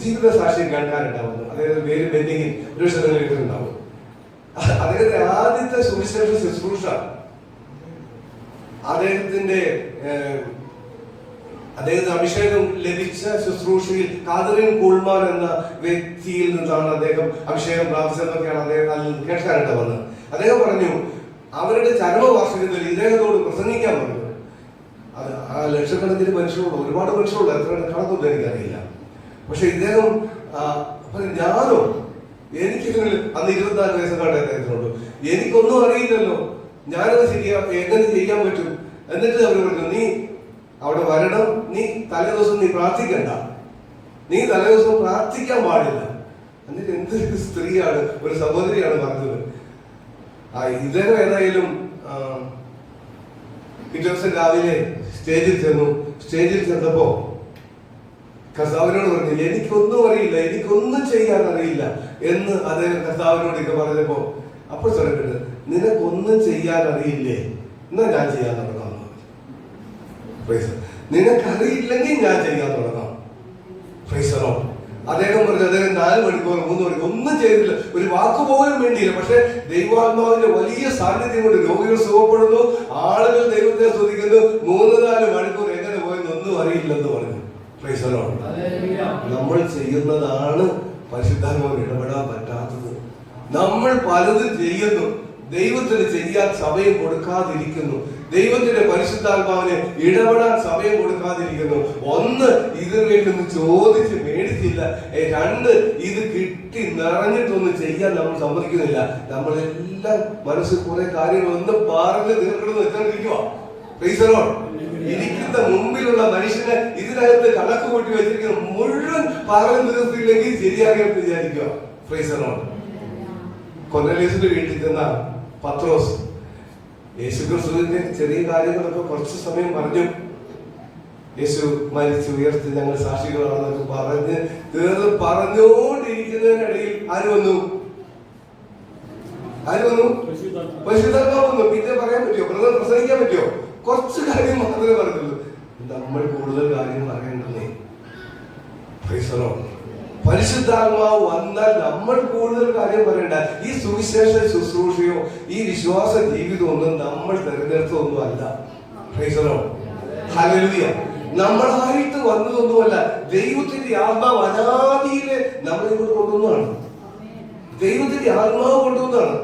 ജീവിത സാക്ഷ്യം കേൾക്കാനുണ്ടാവുന്നു. അദ്ദേഹത്തിന്റെ പേര് ബെന്നിങ്ങിൽ ഒരു സ്ഥലങ്ങളിലുണ്ടാവും. അദ്ദേഹത്തിന്റെ ആദ്യത്തെ സുവിശേഷ ശുശ്രൂഷ അദ്ദേഹത്തിന് അഭിഷേകം ലഭിച്ച ശുശ്രൂഷയിൽ കാതറിൻ കൂൾമാൻ എന്ന വ്യക്തിയിൽ നിന്നാണ് അദ്ദേഹം അഭിഷേകം പ്രാപിച്ചതെന്നൊക്കെയാണ് അദ്ദേഹം കേൾക്കാനുണ്ടാവുന്നത്. അദ്ദേഹം പറഞ്ഞു, അവരുടെ ചരമവാർഷികത്തിൽ ഇദ്ദേഹത്തോട് പ്രസംഗിക്കാൻ പറഞ്ഞു. അത് ആ ലക്ഷക്കണക്കിന് മനുഷ്യരോട്, ഒരുപാട് മനുഷ്യരോട്, എത്ര കണക്കൊന്നും എനിക്കറിയില്ല. പക്ഷെ ഇദ്ദേഹം ഞാനോ, എനിക്കിതിൽ അന്ന് 24 വയസ്സുകാരുടെ അദ്ദേഹത്തിനുള്ളൂ, എനിക്കൊന്നും അറിയില്ലല്ലോ, ഞാനത് എങ്ങനെ ചെയ്യാൻ പറ്റും? എന്നിട്ട് അവർ പറഞ്ഞു, നീ അവിടെ വരണം, നീ തലേദിവസം നീ പ്രാർത്ഥിക്കണ്ട, നീ തലേദിവസം പ്രാർത്ഥിക്കാൻ പാടില്ല. എന്നിട്ട് എന്തൊരു സ്ത്രീയാണ്, ഒരു സഹോദരിയാണ് പറഞ്ഞത്. ഇദ്ദേഹം ഏതായാലും പിറ്റേ ദിവസം രാവിലെ സ്റ്റേജിൽ ചെന്നപ്പോ കർത്താവിനോട് പറഞ്ഞു, എനിക്കൊന്നും അറിയില്ല, എനിക്കൊന്നും ചെയ്യാൻ അറിയില്ല എന്ന് അദ്ദേഹം കർത്താവിനോട് ഇങ്ങനെ പറഞ്ഞപ്പോ അപ്പോൾ சொல்லிட்டு, നിനക്കൊന്നും ചെയ്യാൻ അറിയില്ലേ, എന്നാ ഞാൻ ചെയ്യാൻ തുടങ്ങാം. നിനക്കറിയില്ലെങ്കിൽ ഞാൻ ചെയ്യാൻ തുടങ്ങാം. അദ്ദേഹം പറഞ്ഞു, അദ്ദേഹം 4 മണിക്കൂർ 3 മണിക്കൂർ ഒന്നും ചെയ്തില്ല, ഒരു വാക്കുപോലും വേണ്ടിയില്ല. പക്ഷെ ദൈവാത്മാവിന്റെ വലിയ സാന്നിധ്യം കൊണ്ട് രോഗികൾ സുഖപ്പെടുന്നു, ആളുകൾ ദൈവത്തെ സ്തുതിക്കുന്നു. 3-4 മണിക്കൂർ എങ്ങനെ പോയെന്ന് ഒന്നും അറിയില്ലെന്ന് പറഞ്ഞു. നമ്മൾ ചെയ്യുന്നതാണ് പരിശുദ്ധാത്മാവിന് ഇടപെടാൻ പറ്റാത്തത്. നമ്മൾ പലതും ചെയ്യുന്നു, ദൈവത്തിന് ചെയ്യാൻ സമയം കൊടുക്കാതിരിക്കുന്നു. ദൈവത്തിന്റെ പരിശുദ്ധാത്മാവിന് ഇടപെടാൻ സമയം കൊടുക്കാതിരിക്കുന്നു. 1, ഇതിനു വേണ്ടി ചോദിച്ച് മേടിച്ചില്ല. 2, ഇത് കിട്ടി നിറഞ്ഞിട്ടൊന്നും ചെയ്യാൻ നമ്മൾ സമ്മതിക്കുന്നില്ല. നമ്മളെല്ലാം മനസ്സിൽ കുറെ കാര്യങ്ങൾ ഒന്ന് പറഞ്ഞ് തീർക്കണമെന്ന് വെച്ചാണ്ടിരിക്കുക. ഇരിക്കുന്ന മുമ്പിലുള്ള മനുഷ്യനെ ഇതിനകത്ത് കണക്ക് കൂട്ടി വെച്ചിരിക്കുന്ന മുഴുവൻ പറഞ്ഞു തീർത്തില്ലെങ്കിൽ ശരിയാകെന്ന് വിചാരിക്കുക. കൊർന്നേലിയസിന്റെ വീട്ടിൽ ചെന്ന പത്രോസ് യേശുക്രിസ്തുവിന്റെ ചെറിയ കാര്യങ്ങളൊക്കെ കുറച്ച് സമയം പറഞ്ഞു. യേശു മരിച്ചു ഉയർത്തി ഞങ്ങൾ സാക്ഷികളാണെന്നൊക്കെ പറഞ്ഞുകൊണ്ടിരിക്കുന്നതിനിടയിൽ ആര് വന്നു? പരിശുദ്ധാത്മാവ് വന്നു. പിന്നെ പറയാൻ പറ്റുമോ? ബ്രദർ പ്രസംഗിക്കാൻ പറ്റുമോ? കുറച്ച് കാര്യം മാത്രമേ പറഞ്ഞുള്ളൂ. നമ്മൾ കൂടുതൽ കാര്യം പറയേണ്ടതേ. പരിശുദ്ധാത്മാവ് വന്നാൽ നമ്മൾ കൂടുതൽ കാര്യം പറയണ്ട. ഈ സുവിശേഷ ശുശ്രൂഷയോ ഈ വിശ്വാസ ജീവിതമൊന്നും നമ്മൾ തെരഞ്ഞെടുത്തൊന്നും അല്ല. ഹല്ലേലൂയ. നമ്മളായിട്ട് വന്നതൊന്നുമല്ല. ദൈവത്തിന്റെ ആത്മാവ് അനാദിയിലെ നമ്മളെ കൊണ്ട് കൊണ്ടുവന്നതാണ്. ദൈവത്തിന്റെ ആത്മാവ് കൊണ്ടുവന്നതാണ്.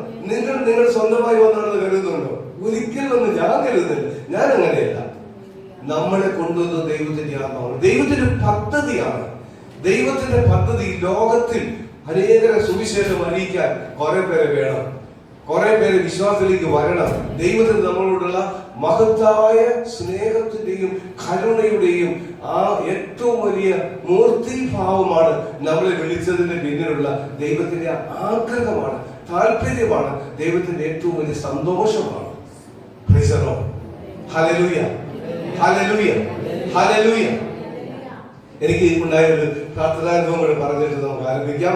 നിങ്ങൾ സ്വന്തമായി വന്നാണെന്ന് കരുതുന്നുണ്ടോ? ഒരിക്കലൊന്നും ഞാൻ കരുതുന്നില്ല. ഞാൻ അങ്ങനെയല്ല. നമ്മളെ കൊണ്ടുവന്നത് ദൈവത്തിന്റെ ആത്മാവാണ്. ദൈവത്തിന്റെ പദ്ധതിയാണ്. ദൈവത്തിന്റെ പദ്ധതി ലോകത്തിൽ അനേകരെ സുവിശേഷം അറിയിക്കാൻ കുറെ പേരെ വേണം, കുറെ പേര് വിശ്വാസത്തിലേക്ക് വരണം. ദൈവത്തിന് നമ്മളോടുള്ള മഹത്തായ സ്നേഹത്തിന്റെയും കരുണയുടെയും ആ ഏറ്റവും വലിയ മൂർത്തിഭാവമാണ് നമ്മളെ വിളിച്ചതിന്റെ പിന്നിലുള്ള ദൈവത്തിന്റെ ആഗ്രഹമാണ്, താല്പര്യമാണ്, ദൈവത്തിന്റെ ഏറ്റവും വലിയ സന്തോഷമാണ്. Hallelujah, hallelujah, hallelujah. എനിക്ക് ഉണ്ടായൊരു പ്രാർത്ഥനാനുഭവങ്ങൾ പറഞ്ഞിട്ട് നമുക്ക് ആരംഭിക്കാം.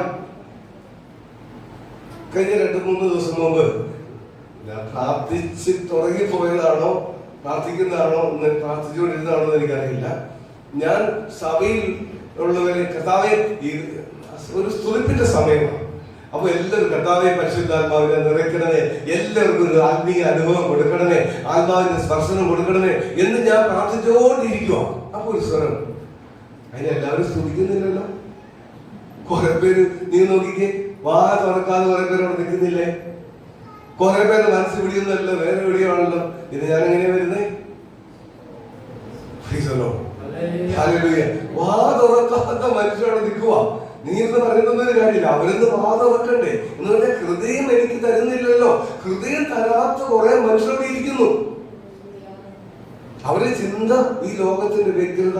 കഴിഞ്ഞ 2-3 ദിവസം മുമ്പ് ഞാൻ പ്രാർത്ഥിച്ച് തുടങ്ങിപ്പോയതാണോ പ്രാർത്ഥിക്കുന്നതാണോ എന്ന് പ്രാർത്ഥിച്ചുകൊണ്ടിരുന്നതാണോ എന്ന് എനിക്കറിയില്ല. ഞാൻ സഭയിൽ ഉള്ളവരെ കർത്താവെ ഒരു സ്തുതിപ്പിന്റെ സമയമാണ്. അപ്പൊ എല്ലാവരും കർത്താവെ പരിശുദ്ധാത്മാവിനെ നിറയ്ക്കണമേ, എല്ലാവർക്കും ഒരു ആത്മീയ അനുഭവം കൊടുക്കണമേ, ആത്മാവിന്റെ സ്പർശനം കൊടുക്കണമേ എന്ന് ഞാൻ പ്രാർത്ഥിച്ചുകൊണ്ടിരിക്കുക. അപ്പൊ ഒരു സ്വരം, അതിനെ എല്ലാവരും സ്തുതിക്കുന്നില്ലല്ലോ. കുറെ പേര് നീ നോക്കിക്കേ, വാ തുറക്കാതെ കുറെ പേര് അവിടെ നിൽക്കുന്നില്ലേ? കുറെ പേര് മനസ്സ് പിടിയൊന്നുമല്ലോ, വേറെ എവിടെയാണല്ലോ. ഇത് ഞാൻ എങ്ങനെയാ വരുന്നേ? വാ തുറക്കാത്ത മനുഷ്യരോട് നിൽക്കുക. നീ എന്ന് പറയുന്നൊരു കാര്യമില്ല, അവരെന്ന് വാ തുറക്കണ്ടേ എന്ന് പറഞ്ഞാൽ ഹൃദയം എനിക്ക് തരുന്നില്ലല്ലോ. ഹൃദയം തരാത്ത കുറെ മനുഷ്യരോട് ഇരിക്കുന്നു. അവരുടെ ചിന്ത ഈ ലോകത്തിന്റെ വ്യഗ്രത,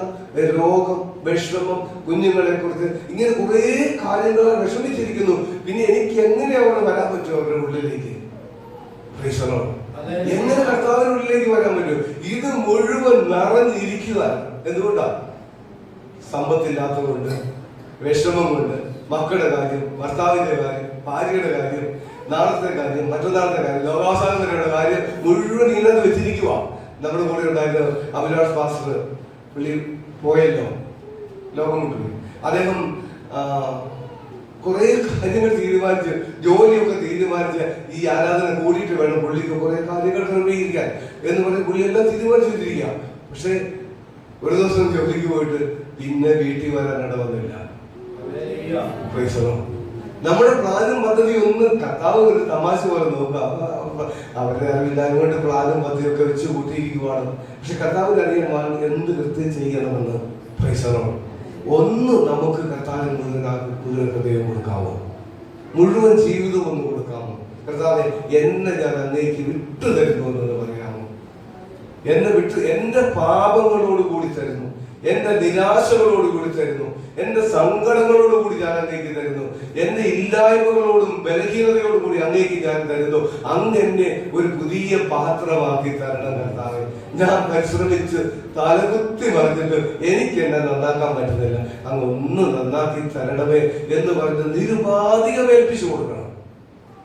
രോഗം, വിഷമം, കുഞ്ഞുങ്ങളെ കുറിച്ച് ഇങ്ങനെ കുറെ കാര്യങ്ങളെ വിഷമിച്ചിരിക്കുന്നു. പിന്നെ എനിക്ക് എങ്ങനെ അവിടെ വരാൻ പറ്റും അവരുടെ ഉള്ളിലേക്ക്? എങ്ങനെ കർത്താവിന്റെ ഉള്ളിലേക്ക് വരാൻ പറ്റും? ഇത് മുഴുവൻ നിറഞ്ഞിരിക്കുക. എന്തുകൊണ്ടാ? സമ്പത്തില്ലാത്തതുകൊണ്ട്, വിഷമം കൊണ്ട്, മക്കളുടെ കാര്യം, ഭർത്താവിന്റെ കാര്യം, ഭാര്യയുടെ കാര്യം, നാളത്തെ കാര്യം, മറ്റന്നാളത്തെ കാര്യം, ലോകാവസാനങ്ങളുടെ കാര്യം മുഴുവൻ ഇതിനകത്ത് വെച്ചിരിക്കുക. നമ്മുടെ കൂടെ ഉണ്ടായിരുന്ന അഭിലാഷ് പാസ്റ്റർ, പുള്ളി പോയല്ലോ, ലോകം കൊണ്ടുപോയി. അദ്ദേഹം കുറെ കാര്യങ്ങൾ തീരുമാനിച്ച്, ജോലിയൊക്കെ തീരുമാനിച്ച് ഈ ആരാധന കൂടിയിട്ട് വേണം പുള്ളിക്ക് കുറെ കാര്യങ്ങൾ ക്രമീകരിക്കാൻ എന്ന് പറഞ്ഞ് പുള്ളി എല്ലാം തീരുമാനിച്ചു വെച്ചിരിക്കുക. പക്ഷെ ഒരു ദിവസം ജോലിക്ക് പോയിട്ട് പിന്നെ വീട്ടിൽ വരാൻ ഇടവന്നില്ല. നമ്മുടെ പ്ലാനും പദ്ധതി ഒന്നും കർത്താവ് ഒരു തമാശ പോലെ നോക്കുക. അവരുടെ അറിവില്ലായ്മ കൊണ്ട് പ്ലാനും പദ്ധതിയൊക്കെ വെച്ച് കൂട്ടിയിരിക്കുവാണ്. പക്ഷെ കർത്താവിന് അറിയാൻ എന്ത് കൃത്യം ചെയ്യണമെന്ന്. ഒന്ന് നമുക്ക് കർത്താവിന് മുഴുവൻ ഹൃദയം കൊടുക്കാമോ? മുഴുവൻ ജീവിതം ഒന്ന് കൊടുക്കാമോ? കർത്താവെ, എന്നെ ഞാൻ അങ്ങേക്ക് വിട്ടു തരുന്നു എന്ന് പറയാമോ? എന്നെ വിട്ട് എന്റെ പാപങ്ങളോട് കൂടി തരുന്നു, എന്റെ നിരാശകളോട് കൂടി തരുന്നു, എന്റെ സങ്കടങ്ങളോട് കൂടി ഞാൻ അങ്ങേക്ക് തരുന്നു, എന്റെ ഇല്ലായ്മകളോടും ബലഹീനതയോടും കൂടി അങ്ങേക്ക് ഞാൻ തരുന്നു. അങ്ങ് എന്നെ ഒരു പുതിയ പാത്രമാക്കി തരണം കർത്താവെ. ഞാൻ പരിശ്രമിച്ച് തലകുത്തി മറിഞ്ഞിട്ട് എനിക്ക് എന്നെ നന്നാക്കാൻ പറ്റുന്നില്ല, അങ്ങ് ഒന്ന് നന്നാക്കി തരണമേ എന്ന് പറഞ്ഞ് നിരുപാധികം ഏൽപ്പിച്ചു കൊടുക്കണം.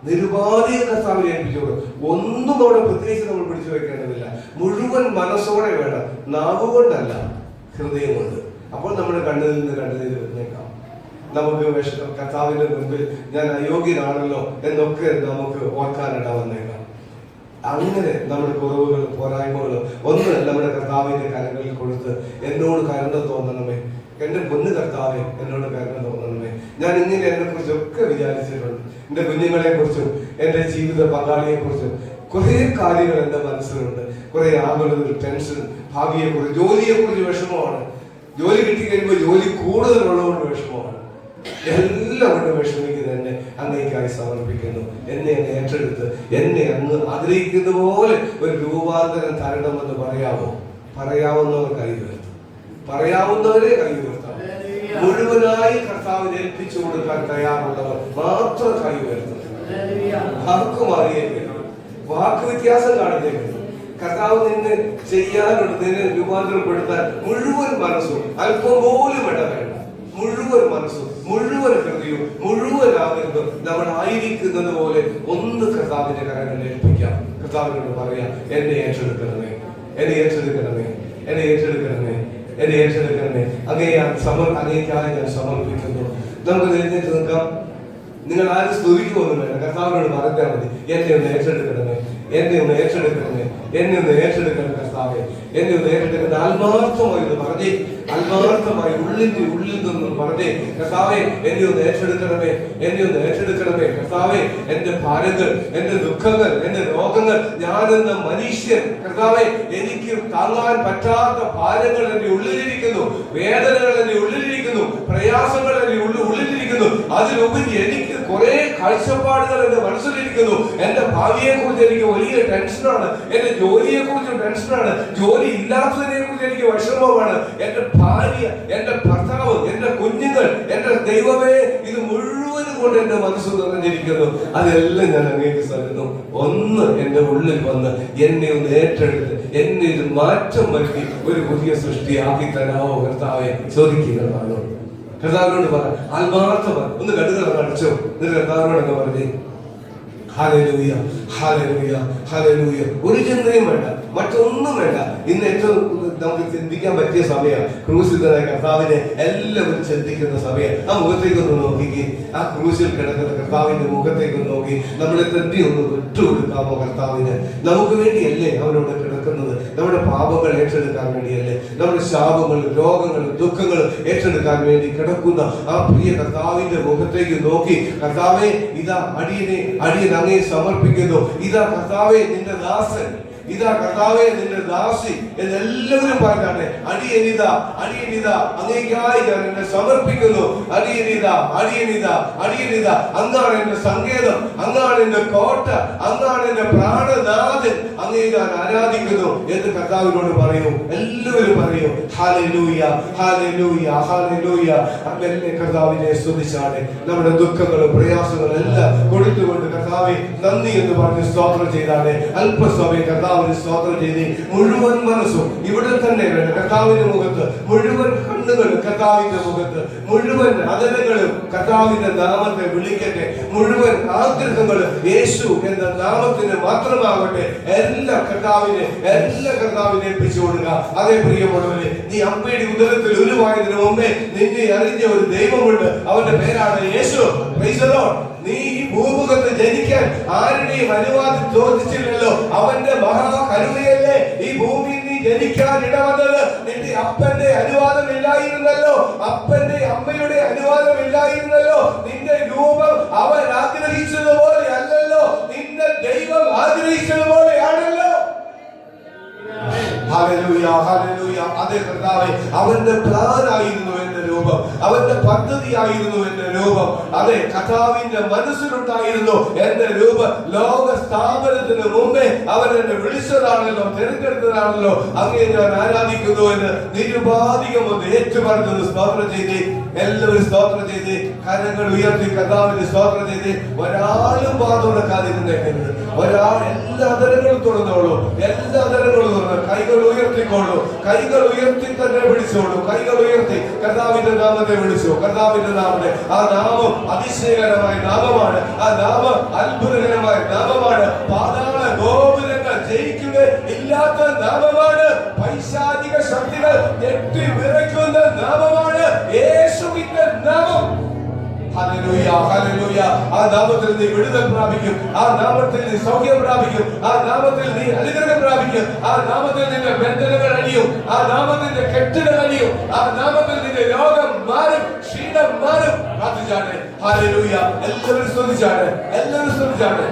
നിരുപാധിക കർത്താവിനെ ഏൽപ്പിച്ചു കൊടുക്കണം. ഒന്നും അവിടെ പ്രത്യേകിച്ച് നമ്മൾ പിടിച്ചു വെക്കേണ്ടതില്ല. മുഴുവൻ മനസ്സോടെ വേണം, നാവുകൊണ്ടല്ല, ഹൃദയം കൊണ്ട്. അപ്പോൾ നമ്മുടെ കണ്ണിൽ നിന്ന് കണ്ണുനീര് വരുന്നേക്കാം. നമുക്ക് കർത്താവിന്റെ മുൻപിൽ ഞാൻ അയോഗ്യനാണല്ലോ എന്നൊക്കെ നമുക്ക് ഓർക്കാനിട വന്നേക്കാം. അങ്ങനെ നമ്മുടെ കുറവുകൾ, പോരായ്മകൾ ഒന്ന് നമ്മുടെ കർത്താവിന്റെ കരങ്ങളിൽ കൊടുത്ത് എന്നോട് കരുണ തോന്നണമേ, എന്റെ പൊന്നു കർത്താവെ എന്നോട് കരുണ തോന്നണമേ. ഞാൻ ഇങ്ങനെ എന്നെ കുറിച്ചൊക്കെ വിചാരിച്ചിട്ടുണ്ട്. എന്റെ കുഞ്ഞുങ്ങളെ കുറിച്ചും എന്റെ ജീവിത പങ്കാളിയെ കുറിച്ചും കുറെ കാര്യങ്ങൾ എന്റെ മനസ്സിലുണ്ട്. കുറെ ആകുലതകൾ, ടെൻഷൻ, ഭാവിയെ കുറിച്ച്, ജോലിയെ കുറിച്ച് വിഷമമാണ്. ജോലി കിട്ടിക്കഴിയുമ്പോൾ ജോലി കൂടുതലുള്ളതുകൊണ്ട് വിഷമമാണ്. എല്ലാം കൊണ്ട് വിഷമിക്കുന്നത് എന്നെ അങ്ങേക്കായി സമർപ്പിക്കുന്നു. എന്നെ അങ്ങ് ഏറ്റെടുത്ത് എന്നെ അങ്ങ് ആഗ്രഹിക്കുന്ന പോലെ ഒരു രൂപാന്തരം തരണമെന്ന് പറയാമോ? പറയാവുന്നവർ കൈ ഉയർത്തും, പറയാവുന്നവരെ കൈ ഉയർത്താം. മുഴുവനായി കർത്താവിനെ ഏൽപ്പിച്ചു കൊടുക്കാൻ തയ്യാറുള്ളവർ മാത്രം കൈ ഉയർത്തും. ആർക്കും അറിയേണ്ടത്, വാക്ക് വ്യത്യാസം കാണുന്നേക്കുന്നു. കർത്താവ് നിന്നെ ചെയ്യാനുണ്ട്, നിന്നെ രൂപാന്തരപ്പെടുത്താൻ മുഴുവൻ മനസ്സും, അല്പം പോലും ഇടവേണ്ട, മുഴുവൻ മനസ്സും, മുഴുവൻ ഹൃദയവും, മുഴുവൻ ആഗ്രഹവും നമ്മൾ ആയിരിക്കുന്നത് പോലെ ഒന്ന് കർത്താവിന്റെ കരങ്ങളിൽ ഏൽപ്പിക്കാം. കർത്താവിനോട് പറയാം, എന്നെ ഏറ്റെടുക്കണമേ, എന്നെ ഏറ്റെടുക്കണമേ, എന്നെ ഏറ്റെടുക്കണമേ, എന്നെ ഏറ്റെടുക്കണമേ. അങ്ങേക്കായി ഞാൻ സമർപ്പിക്കുന്നു. നമുക്ക് എഴുന്നേറ്റ് നിൽക്കാം. നിങ്ങൾ ആരും സ്തുതിക്കുമൊന്നും വേണ്ട, കർത്താവിനോട് പറഞ്ഞാൽ മതി, എന്നെ ഒന്ന് ഏറ്റെടുക്കണമേ, എന്നെ ഒന്ന് ഏറ്റെടുക്കണമേ, എന്നെ ഒന്ന് ഏറ്റെടുക്കണം കർത്താവെ, എന്നെ ഒന്ന് ഏറ്റെടുക്കണം. ആത്മാർത്ഥമായി ഒന്ന് പറഞ്ഞേ, ആത്മാർത്ഥമായി ഉള്ളിൽ നിന്നും പറഞ്ഞേ, കർത്താവെ എന്നെ ഒന്ന് ഏറ്റെടുക്കണമേ, എന്നെ ഒന്ന് ഏറ്റെടുക്കണമേ കർത്താവെ. എന്റെ ഭാരങ്ങൾ, എന്റെ ദുഃഖങ്ങൾ, എന്റെ രോഗങ്ങൾ, ഞാനെന്ന മനുഷ്യൻ കർത്താവെ, എനിക്ക് താങ്ങാൻ പറ്റാത്ത ഭാരങ്ങൾ എന്റെ ഉള്ളിലിരിക്കുന്നു, വേദനകൾ എന്റെ ഉള്ളിലിരിക്കുന്നു, പ്രയാസങ്ങൾ എന്റെ ഉള്ളിലിരിക്കുന്നു. അതിലുപരി എനിക്ക് കുറെ കാഴ്ചപ്പാടുകൾ എന്റെ മനസ്സിലിരിക്കുന്നു. എന്റെ ഭാവിയെ കുറിച്ച് എനിക്ക് വലിയ ടെൻഷനാണ്, എന്റെ ജോലിയെ കുറിച്ച് ടെൻഷനാണ്, ജോലി ഇല്ലാത്തതിനെ കുറിച്ച് എനിക്ക് വിഷമമാണ്, എന്റെ ഭാര്യ, എന്റെ ഭർത്താവ്, എന്റെ കുഞ്ഞുങ്ങൾ, എന്റെ ദൈവമേ, ഇത് മുഴുവനും കൊണ്ട് എന്റെ മനസ്സ് നിറഞ്ഞിരിക്കുന്നു. അതെല്ലാം ഞാൻ അങ്ങേക്ക് തരുന്നു. ഒന്ന് എന്റെ ഉള്ളിൽ വന്ന് എന്നെ ഒന്ന് ഏറ്റെടുത്ത് എന്നെ ഒരു മാറ്റം വരുത്തി ഒരു പുതിയ സൃഷ്ടിയാക്കി തരാമോ കർത്താവെ? ചോദിക്കുക കർത്താവിനോട് പറ, ആത്മാർത്ഥമായി ഒന്ന് കണ്ടുകൾ അടിച്ചോ. കർത്താവിനോട് അങ്ങ് പറഞ്ഞേ, ഹല്ലേലൂയ, ഹല്ലേലൂയ, ഹല്ലേലൂയ. ഒരു ചിന്തയും വേണ്ട, മറ്റൊന്നും വേണ്ട. ഇന്ന് ഏറ്റവും നമുക്ക് ചിന്തിക്കാൻ പറ്റിയ സമയമാണ്. ക്രൂശിതനായ കർത്താവിനെ എല്ലാവരും ചിന്തിക്കുന്ന സമയം. ആ മുഖത്തേക്കൊന്ന് നോക്കിക്കേ, ആ ക്രൂശിൽ കിടക്കുന്ന കർത്താവിന്റെ മുഖത്തേക്കൊന്ന് നോക്കി നമ്മളെ തന്നെ ഒന്ന് വിട്ടുകൊടുക്കാമോ കർത്താവിന്? നമുക്ക് വേണ്ടിയല്ലേ അവനോട് കിടക്കുന്നത്? നമ്മുടെ പാപങ്ങൾ ഏറ്റെടുക്കാൻ വേണ്ടിയല്ലേ, നമ്മുടെ ശാപങ്ങളും രോഗങ്ങളും ദുഃഖങ്ങളും ഏറ്റെടുക്കാൻ വേണ്ടി കിടക്കുന്ന ആ പ്രിയ കർത്താവിന്റെ മുഖത്തേക്ക് നോക്കി, കർത്താവേ ഇതാ അടിയൻ അങ്ങേ സമർപ്പിക്കുന്നു, ഇതാ കർത്താവേ നിന്റെ ദാസൻ, ഇതാ കർത്താവേ നിന്റെ ദാസി എന്നെല്ലാവരും പറഞ്ഞാണ്. അടിയനിതാ അങ്ങേക്കായി ഞാൻ എന്നെ സമർപ്പിക്കുന്നു. അടിയനിതാ അങ്ങാണ് എന്റെ സങ്കേതം, അങ്ങാണ് എന്റെ കോട്ട, അങ്ങാണ് എന്റെ പ്രാണനാഥൻ, അങ്ങേ ഞാൻ ആരാധിക്കുന്നു എന്ന് കർത്താവിനോട് പറയൂ. എല്ലാവരും പറയൂ ഹല്ലേലൂയ ഹല്ലേലൂയ ഹല്ലേലൂയ. അങ്ങനെ കർത്താവിനെ സ്തുതിച്ചാണ്. നമ്മുടെ ദുഃഖങ്ങളും പ്രയാസങ്ങളും എല്ലാം കൊടുത്തുകൊണ്ട് കർത്താവെ നന്ദി എന്ന് പറഞ്ഞ് സ്തോത്രം ചെയ്താണ്. അല്പസമയം കർത്താവിന് സ്തോത്രം ചെയ്ത് മുഴുവൻ മനസ്സും ഇവിടെ തന്നെ വേണം കർത്താവിന്റെ മുഖത്ത്, മുഴുവൻ കണ്ണുകളും കർത്താവിന്റെ മുഖത്ത്, മുഴുവൻ അതരങ്ങളും കർത്താവിന്റെ നാമത്തെ വിളിക്കട്ടെ, മുഴുവൻ ആഗ്രഹങ്ങളും യേശു എന്ന നാമത്തിന് മാത്രമാകട്ടെ. എല്ലാ കർത്താവിനെ ഏൽപ്പിച്ചു കൊടുക്കുക. അതേ പ്രിയമുള്ളവരെ, നീ അമ്മയുടെ ഉദരത്തിൽ ഉരുവായതിനു മുമ്പേ നിന്നെ അറിഞ്ഞ ഒരു ദൈവമുണ്ട്, അവന്റെ പേരാണ് യേശു. Price the Lord. നീ ഈ ഭൂമുഖത്ത് ജനിക്കാൻ ആരുടെയും അനുവാദം ചോദിച്ചില്ലല്ലോ. അവന്റെ മഹാകരുണയല്ലേ ഈ ഭൂമിയിൽ നീ ജനിക്കാൻ ഇടവന്നത്. നിന്റെ അപ്പന്റെ അനുവാദം ഇല്ലായിരുന്നല്ലോ, അപ്പന്റെ അമ്മയുടെ അനുവാദം ഇല്ലായിരുന്നല്ലോ. നിന്റെ രൂപം അവൻ ആഗ്രഹിച്ചതുപോലെ അല്ലല്ലോ, നിന്റെ ദൈവം ആഗ്രഹിച്ചതുപോലെയാണല്ലോ. Hallelujah hallelujah. അതേ കർത്താവേ, അവന്റെ പ്ലാനായിരുന്നു എന്റെ രൂപം, അവന്റെ പദ്ധതിയായിരുന്നു എന്റെ രൂപം. അതെ, കർത്താവിന്റെ മനസ്സിലുണ്ടായിരുന്നു എന്റെ രൂപം. ലോക സ്ഥാപനത്തിന് മുമ്പേ അവൻ എന്നെ വിളിച്ചതാണല്ലോ, തിരഞ്ഞെടുത്തതാണല്ലോ. അങ്ങേ ഞാൻ ആരാധിക്കുന്നു എന്ന് നിരുപാധികം ഒന്ന് ഏറ്റുപറഞ്ഞത് സ്തോത്രം ചെയ്ത് എല്ലാവരും സ്തോത്രം ചെയ്ത് കരങ്ങൾ ഉയർത്തി കർത്താവിന് സ്തോത്രം ചെയ്ത് ഒരാളും വാതുറക്കാതിരുന്നേക്കരുത്. ഒരാൾ എല്ലാ അതരങ്ങളും തുറന്നോളൂ, എല്ലാ അതരങ്ങളും തുറന്ന് കൈകൾ ഉയർത്തിക്കോളൂ, കൈകൾ ഉയർത്തി തന്നെ വിളിച്ചോളൂ, കൈകൾ ഉയർത്തി കർത്താവിന്റെ നാമത്തെ വിളിച്ചു. കർത്താവിന്റെ നാമത്തെ, ആ നാമം അതിശയകരമായ നാമമാണ്, ആ നാമം അത്ഭുതകരമായ നാമമാണ്. പാതാള ഗോപുരങ്ങൾ ജയിക്കുക ഇല്ലാത്ത നാമമാണ്. പൈശാചിക ശക്തികൾ ഞെട്ടി വിറയ്ക്കുന്ന നാമമാണ് യേശുവിന്റെ നാമം. Hallelujah hallelujah. ആ നാമത്തിൽ നീ വിടുതൽ പ്രാപിക്കും, ആ നാമത്തിൽ നീ സൗഖ്യം പ്രാപിക്കും, ആ നാമത്തിൽ നീ അനുഗ്രഹം പ്രാപിക്കും, ആ നാമത്തിൽ നിന്റെ ബന്ധനങ്ങൾ അഴിയും, ആ നാമത്തിന്റെ കെട്ടുകൾ അഴിയും, ആ നാമത്തിൽ നിന്റെ രോഗം മാറും, ക്ഷീണം മാറും. പ്രാർത്ഥിച്ചാണ്. ഹല്ലേലൂയ. എല്ലാവരും സ്തുതിച്ചാണ്, എല്ലാവരും സ്തുതിച്ചാണ്.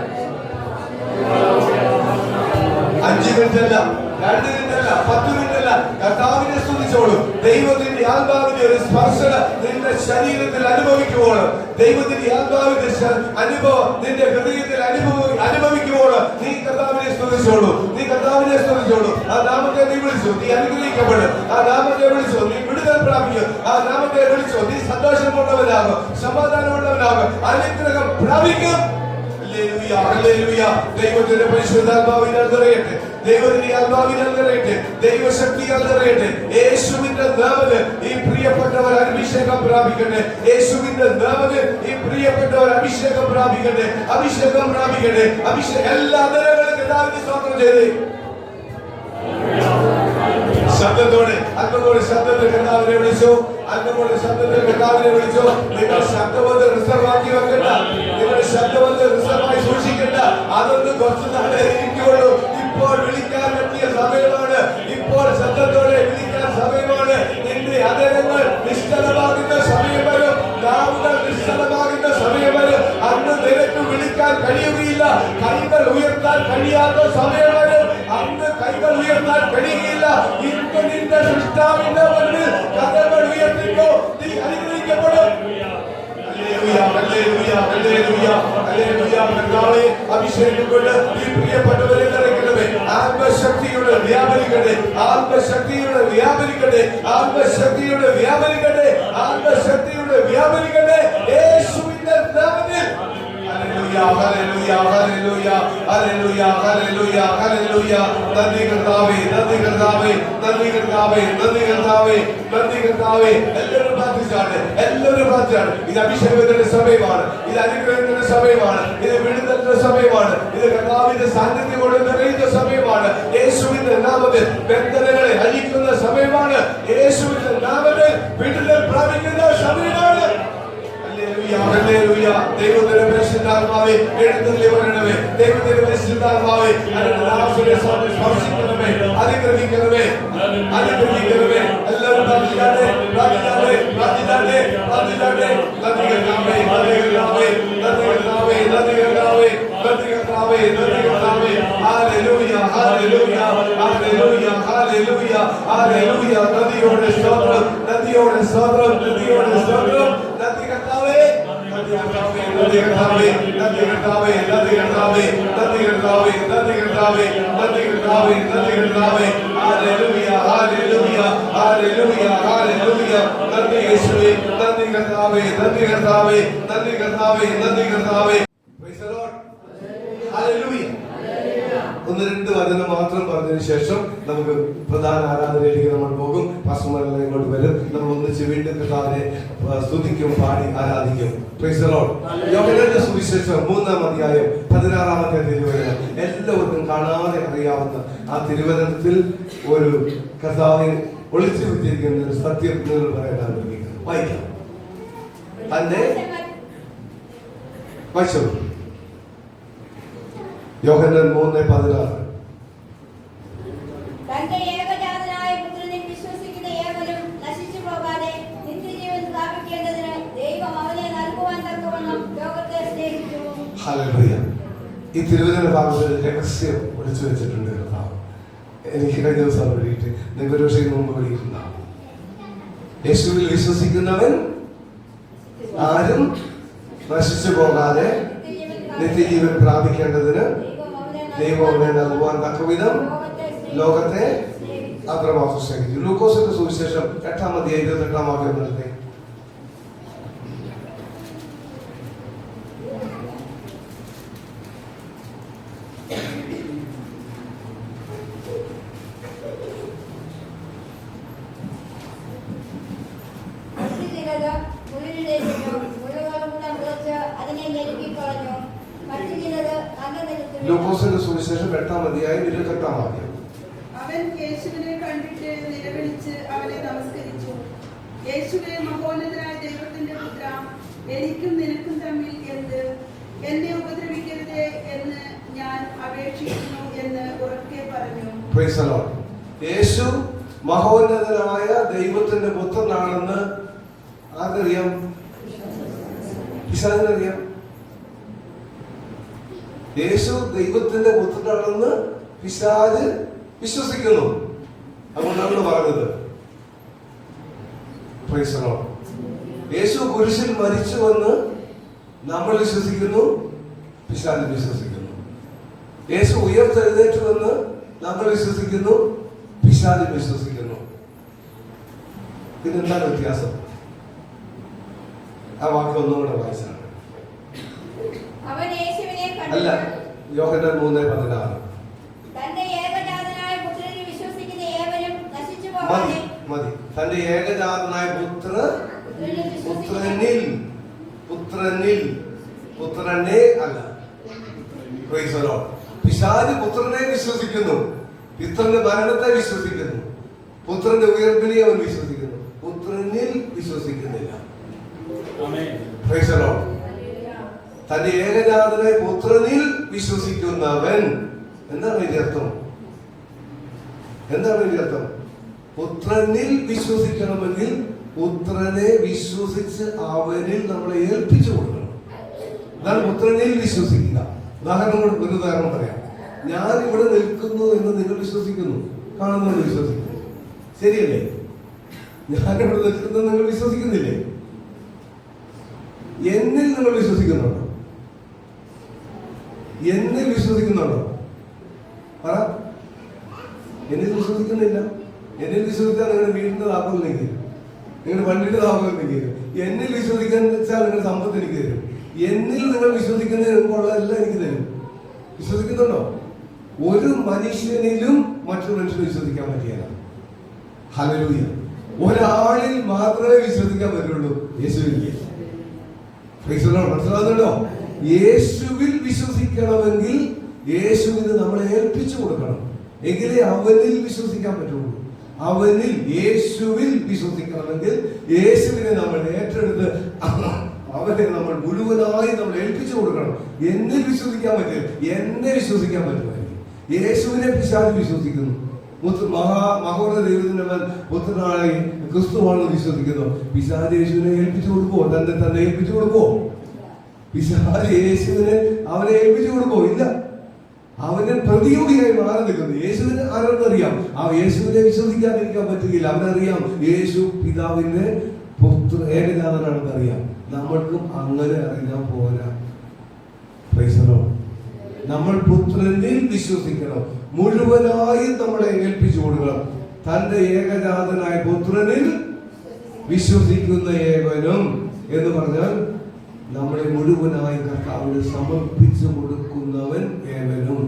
5 മിനിറ്റ് അല്ല, 2 മിനിറ്റ് അല്ല, 10 മിനിറ്റ് അല്ല, കർത്താവിനെ സ്തുതിച്ചോളൂ. ദൈവത്തിന്റെ ആത്മാവിന്റെ ഒരു സ്പർശന നിന്റെ ശരീരത്തിൽ അനുഭവിക്കുവോളൂ. ദൈവത്തിന്റെ ആത്മാവിന്റെ അനുഭവം നിന്റെ ഹൃദയത്തിൽ അനുഭവിക്കുവോളൂ. നീ കർത്താവിനെ സ്തുതിച്ചോളൂ, നീ കർത്താവിനെ സ്തുതിച്ചോളൂ. ആ നാമത്തെ നീ വിളിച്ചു, നീ അനുഗ്രഹിക്കപ്പെടും. ആ നാമത്തെ വിളിച്ചു, നീ വിടുതൽ പ്രാപിക്കും. ആ നാമത്തെ വിളിച്ചു, നീ സന്തോഷമുള്ളവനാകും, സമാധാനമുള്ളവനാകും, അനുഗ്രഹം പ്രാപിക്കും. Hallelujah hallelujah. ദൈവത്തിന്റെ പരിശുദ്ധാത്മാവിനാൽ നിറയട്ടെ, ദൈവത്തിന്റെ ആത്മാവിനാൽ നിറയട്ടെ, ദൈവശക്തിയാൽ നിറയട്ടെ. യേശുവിന്റെ നാമത്തിൽ ഈ പ്രിയപ്പെട്ടവർ അഭിഷേകം പ്രാപിക്കട്ടെ, യേശുവിന്റെ നാമത്തിൽ ഈ പ്രിയപ്പെട്ടവർ അഭിഷേകം പ്രാപിക്കട്ടെ, അഭിഷേകം പ്രാപിക്കട്ടെ. എല്ലാ നിരകളും കർത്താവിനെ സ്തോത്രം ചെയ്തേ. ശബ്ദത്തോടെ, അല്പത്തോടെ ശബ്ദത്തിൽ കർത്താവിനെ വിളിച്ചു, അല്പത്തോടെ ശബ്ദത്തിൽ കർത്താവിനെ വിളിച്ചു. നിങ്ങൾ ശബ്ദബന്ധം റിസർവാക്കി വെക്കണ്ട, നിങ്ങൾ ശബ്ദബന്ധം റിസർവായി സൂക്ഷിക്കണ്ട. അതൊന്നും കുറച്ചു നാളെ ഇരിക്കുള്ളൂ. ഇപ്പോൾ വിളിക്കാൻ പറ്റിയ സമയമാണ്, ഇപ്പോൾ ശബ്ദത്തോടെ വിളിക്കാൻ സമയമാണ്. നിന്റെ അതരങ്ങൾ നിശ്ചലമാകുന്ന സമയം വരും, നാവുകൾ നിശ്ചലമാകുന്ന സമയം വരും. അന്ന് നിനക്ക് വിളിക്കാൻ കഴിയുകയില്ല, കൈകൾ ഉയർത്താൻ കഴിയാത്ത സമയം വരും. അന്ന് കൈകൾ ഉയർത്താൻ കഴിയുകയില്ല. ഇന്ന് നിന്റെ സൃഷ്ടാവിന്റെ മുന്നിൽ കഥകൾ ഉയർത്തിക്കോ, നീ അനുഗ്രഹിക്കപ്പെടും. അഭിഷേകം കൊണ്ട് ഈ പ്രിയപ്പെട്ടവരെ നിറയ്ക്കണമേ. ആത്മശക്തിയുടെ വ്യാപരിക്കട്ടെ, ആത്മശക്തിയുടെ വ്യാപരിക്കട്ടെ, ആത്മശക്തിയുടെ വ്യാപരിക്കട്ടെ, ആത്മശക്തിയുടെ വ്യാപരിക്കട്ടെ. യേശുവിന്റെ നാമത്തിൽ. Hallelujah hallelujah hallelujah hallelujah hallelujah. നന്ദി കർത്താവേ, നന്ദി കർത്താവേ, നന്ദി കർത്താവേ, നന്ദി കർത്താവേ, നന്ദി കർത്താവേ. എല്ലാവരും പ്രാർത്ഥിച്ചാണ്, എല്ലാവരും പ്രാർത്ഥിച്ചാണ്. ഇത് അഭിഷേകത്തിന്റെ സമയമാണ്, ഇത് അനുഗ്രഹത്തിന്റെ സമയമാണ്, ഇത് വിടുതലിന്റെ സമയമാണ്, ഇത് കർത്താവിന്റെ സാന്നിധ്യം കൊണ്ട് നിറയുന്ന സമയമാണ്. യേശുവിന്റെ നാമത്തിൽ ബന്ധനങ്ങളെ അഴിക്കുന്ന സമയമാണ്. യേശുവിന്റെ നാമത്തിൽ വിടുതൽ പ്രാപിക്കുന്ന സമയമാണ്. ദൈവത്തിന്റെ പരിശുദ്ധാത്മാവേ എഴുന്നള്ളി വരണമേ, ദൈവത്തിന്റെ പരിശുദ്ധാത്മാവേ സ്പർശിക്കണമേ. അനുഗ്രഹിക്കണമേ, അനുഗ്രഹിക്കണമേ, അനുഗ്രഹിക്കണമേ. എല്ലാവരും പ്രാർത്ഥിക്കാതെ, പ്രാർത്ഥിക്കാതെ, പ്രാർത്ഥിക്കാതെ, പ്രാർത്ഥിക്കാതെ. നന്ദി കർത്താവേ, നന്ദി കർത്താവേ, നന്ദി കർത്താവേ, നന്ദി കർത്താവേ, നന്ദി കർത്താവേ, നന്ദി കർത്താവേ. Hallelujah, hallelujah, hallelujah, hallelujah, hallelujah. നന്ദിയോടെ സ്തോത്രം, നന്ദിയോടെ സ്തോത്രം, നന്ദിയോടെ സ്തോത്രം. നന്ദി കർത്താവേ, നന്ദി കർത്താവേ, നന്ദി കർത്താവേ, നന്ദി കർത്താവേ, നന്ദി കർത്താവേ, നന്ദി കർത്താവേ, നന്ദി കർത്താവേ, നന്ദി കർത്താവേ, നന്ദി കർത്താവേ. Hallelujah, hallelujah, hallelujah, hallelujah. നന്ദി യേശുവേ, നന്ദി കർത്താവേ, നന്ദി കർത്താവേ, നന്ദി കർത്താവേ, നന്ദി കർത്താവേ. Price the Lord. ഹല്ലേലൂയ. ഒന്ന് രണ്ട് വചനം മാത്രം പറഞ്ഞതിന് ശേഷം നമുക്ക് പ്രധാന ആരാധനയിലേക്ക് നമ്മൾ പോകും. പാസ്റ്റർമാരെല്ലാം ഇങ്ങോട്ട് വരും. നമ്മൾ ഒന്നിച്ച് വീണ്ടും കർത്താവിനെ സ്തുതിക്കും, പാടി ആരാധിക്കും. Price the Lord. യോഹന്നാന്റെ സുവിശേഷം 3-ാം അധ്യായം 16-ാമത്തെ തിരുവചനം. എല്ലാവർക്കും കാണാതെ അറിയാവുന്ന ആ തിരുവചനത്തിൽ ഒരു കർത്താവിനെ ഒളിച്ചു വെച്ചിരിക്കുന്ന ഒരു സത്യം നിങ്ങൾ പറയാൻ ആഗ്രഹിക്കുന്നു. വായിക്കാം. തന്നെ വായിച്ചോ. യോഹന്നാൻ 3:16. തന്റെ ഏകജാതനായ പുത്രനിൽ വിശ്വസിക്കുന്ന ഏവനും നശിച്ചു പോകാതെ നിത്യജീവൻ സ്ഥാപിക്കേണ്ടതിന് ദൈവം അവനെ നൽകുവാൻ തക്കവണ്ണം ലോകത്തെ സ്നേഹിച്ചു. ഹല്ലേലൂയ. ഈ തിരുവചന ഭാഗത്തിൽ രഹസ്യം ഒളിച്ചു വെച്ചിട്ടുണ്ട് കർത്താവ്. എനിക്ക് കഴിഞ്ഞ ദിവസം വേണ്ടിയിട്ട് നിങ്ങൾക്ക് ഒരു പക്ഷേ മുമ്പ് പഠിക്കുന്നുണ്ടാവും. യേശുവിൽ വിശ്വസിക്കുന്നവൻ ആരും നശിച്ചു പോകാതെ നിത്യജീവൻ പ്രാപിക്കേണ്ടതിന് ദൈവം അവനെ നൽകുവാൻ തക്കവിധം ലോകത്തെ അത്രമാത്രം സ്നേഹിച്ചു. ലൂക്കോസിന്റെ സുവിശേഷം 8-ാം അധ്യായം 28-ാം വാക്യം നിർത്തി. ലൂക്കോസിന്റെ സുവിശേഷം 8-ാം അധ്യായം 28-ാം വാക്യം. അവൻ യേശുവിനെ കണ്ടിട്ട് നിലവിളിച്ച് അവനെ നമസ്കരിച്ചു. യേശുവേ, മഹോന്നതനായ ദൈവത്തിന്റെ പുത്ര, എനിക്കും നിനക്കും തമ്മിൽ എന്ത്? എന്നെ ഉപദ്രവിക്കരുതേ എന്ന് ഞാൻ അപേക്ഷിക്കുന്നു എന്ന് ഉറക്കെ പറഞ്ഞു. Praise the Lord. യേശു മഹോന്നതനായ ദൈവത്തിന്റെ പുത്രനാണെന്ന് ആർക്കറിയാം? പിശാചിനറിയാം. യേശു ദൈവത്തിന്റെ പുത്രനാണെന്ന് പിശാച് വിശ്വസിക്കുന്നു. അതുകൊണ്ടാണ് പറഞ്ഞത്. Price the Lord. യേശു കുരിശിൽ മരിച്ചുവെന്ന് നമ്മൾ വിശ്വസിക്കുന്നു, പിശാച് വിശ്വസിക്കുന്നു. യേശു ഉയർത്തെഴുന്നേറ്റുവെന്ന് നമ്മൾ വിശ്വസിക്കുന്നു, പിശാച് വിശ്വസിക്കുന്നു. പിന്നെന്താണ് വ്യത്യാസം? ആ വാക്ക് ഒന്നും കൂടെ വായിച്ചാണ്. അല്ല, യോഹന്നാൻ 3:16. തന്റെ ഏകജാതനായ പുത്രനിൽ വിശ്വസിക്കുന്ന ഏവനും നശിച്ചു മതി പോകാതെ മതി. തന്റെ ഏകജാതനായ പുത്രനെ അല്ല. Price the Lord. പിശാച് പുത്രനെ വിശ്വസിക്കുന്നു, പുത്രന്റെ മരണത്തെ വിശ്വസിക്കുന്നു, പുത്രന്റെ ഉയർപ്പിനെ അവൻ വിശ്വസിക്കുന്നു, പുത്രനിൽ വിശ്വസിക്കുന്നില്ല. Price the Lord. തന്റെ ഏകജാതനായ പുത്രനിൽ വിശ്വസിക്കുന്നവൻ. എന്താണ് ഇതിന്റെ അർത്ഥം? എന്താണ് ഇതിന്റെ അർത്ഥം? പുത്രനിൽ വിശ്വസിക്കണമെങ്കിൽ പുത്രനെ വിശ്വസിച്ച് അവനിൽ നമ്മളെ ഏൽപ്പിച്ചു കൊടുക്കണം. അതാണ് പുത്രനിൽ വിശ്വസിക്കുക. ഒരു ഉദാഹരണം പറയാം. ഞാൻ ഇവിടെ നിൽക്കുന്നു എന്ന് നിങ്ങൾ വിശ്വസിക്കുന്നു, കാണുന്നത് വിശ്വസിക്കുന്നു, ശരിയല്ലേ? ഞാൻ ഇവിടെ നിൽക്കുന്നത് നിങ്ങൾ വിശ്വസിക്കുന്നില്ലേ? എന്നിൽ നിങ്ങൾ വിശ്വസിക്കുന്നുണ്ടോ? എന്നിൽ വിശ്വസിക്കുന്നുണ്ടോ? പറ. എന്നിൽ വിശ്വസിക്കുന്നില്ല. എന്നിൽ വിശ്വസിച്ചാൽ നിങ്ങളുടെ വീടിന്റെ താക്കോൽ എനിക്ക് തരും, നിങ്ങളുടെ വണ്ടിയുടെ താക്കോൽ എനിക്ക് തരും. എന്നിൽ വിശ്വസിക്കാൻ വെച്ചാൽ നിങ്ങളുടെ സമ്പത്ത് എനിക്ക് തരും. എന്നിൽ നിങ്ങൾ വിശ്വസിക്കുന്നതിന് മുമ്പുള്ളതെല്ലാം എനിക്ക് തരും. വിശ്വസിക്കുന്നുണ്ടോ? ഒരു മനുഷ്യനിലും മറ്റൊരു മനുഷ്യനെ വിശ്വസിക്കാൻ പറ്റിയല്ല. ഹല്ലേലൂയ. ഒരാളിൽ മാത്രമേ വിശ്വസിക്കാൻ പറ്റുള്ളൂ, യേശുവിൽ. മനസ്സിലാകുന്നുണ്ടോ? യേശുവിൽ വിശ്വസിക്കണമെങ്കിൽ യേശുവിന് നമ്മളെ ഏൽപ്പിച്ചു കൊടുക്കണം, എങ്കിലേ അവനിൽ വിശ്വസിക്കാൻ പറ്റുള്ളൂ. അവനിൽ, യേശുവിൽ വിശ്വസിക്കണമെങ്കിൽ യേശുവിനെ നമ്മൾ ഏറ്റെടുത്ത് അവനെ നമ്മൾ മുഴുവനായി നമ്മൾ ഏൽപ്പിച്ചു കൊടുക്കണം. എന്നിൽ വിശ്വസിക്കാൻ പറ്റില്ല, എന്നെ വിശ്വസിക്കാൻ പറ്റുമായിരിക്കും. യേശുവിനെ പിശാച് വിശ്വസിക്കുന്നു, മഹോന്നത ദൈവത്തിന്റെ പുത്രനായി ക്രിസ്തുവാണെന്ന് വിശ്വസിക്കുന്നു. പിശാച് യേശുവിനെ ഏൽപ്പിച്ചു കൊടുക്കുവോ? തന്നെ ഏൽപ്പിച്ചു കൊടുക്കുവോ? പിശാച് യേശുവിനെ അവനെ ഏൽപ്പിച്ചു കൊടുക്കുവോ? ഇല്ല. അവന് പ്രതിയോഗിയായി മാറി നിൽക്കുന്നു. യേശുവിന് ആരെന്നറിയാം. ആ യേശുവിനെ വിശ്വസിക്കാതിരിക്കാൻ പറ്റുകയില്ല. അവനറിയാം യേശു പിതാവിന്റെ ഏകജാതനാണെന്ന് അറിയാം. നമ്മൾക്കും അങ്ങനെ അറിയാൻ പോരാ. നമ്മൾ പുത്രനിൽ വിശ്വസിക്കണം. മുഴുവനായി നമ്മളെ ഏൽപ്പിച്ചു കൊടുക്കണം. തന്റെ ഏകജാതനായ പുത്രനിൽ വിശ്വസിക്കുന്ന ഏവനും എന്ന് പറഞ്ഞാൽ നമ്മളെ മുഴുവനായി കർത്താവിന് സമർപ്പിച്ചു കൊടുക്കുന്നവൻ ഏവനും,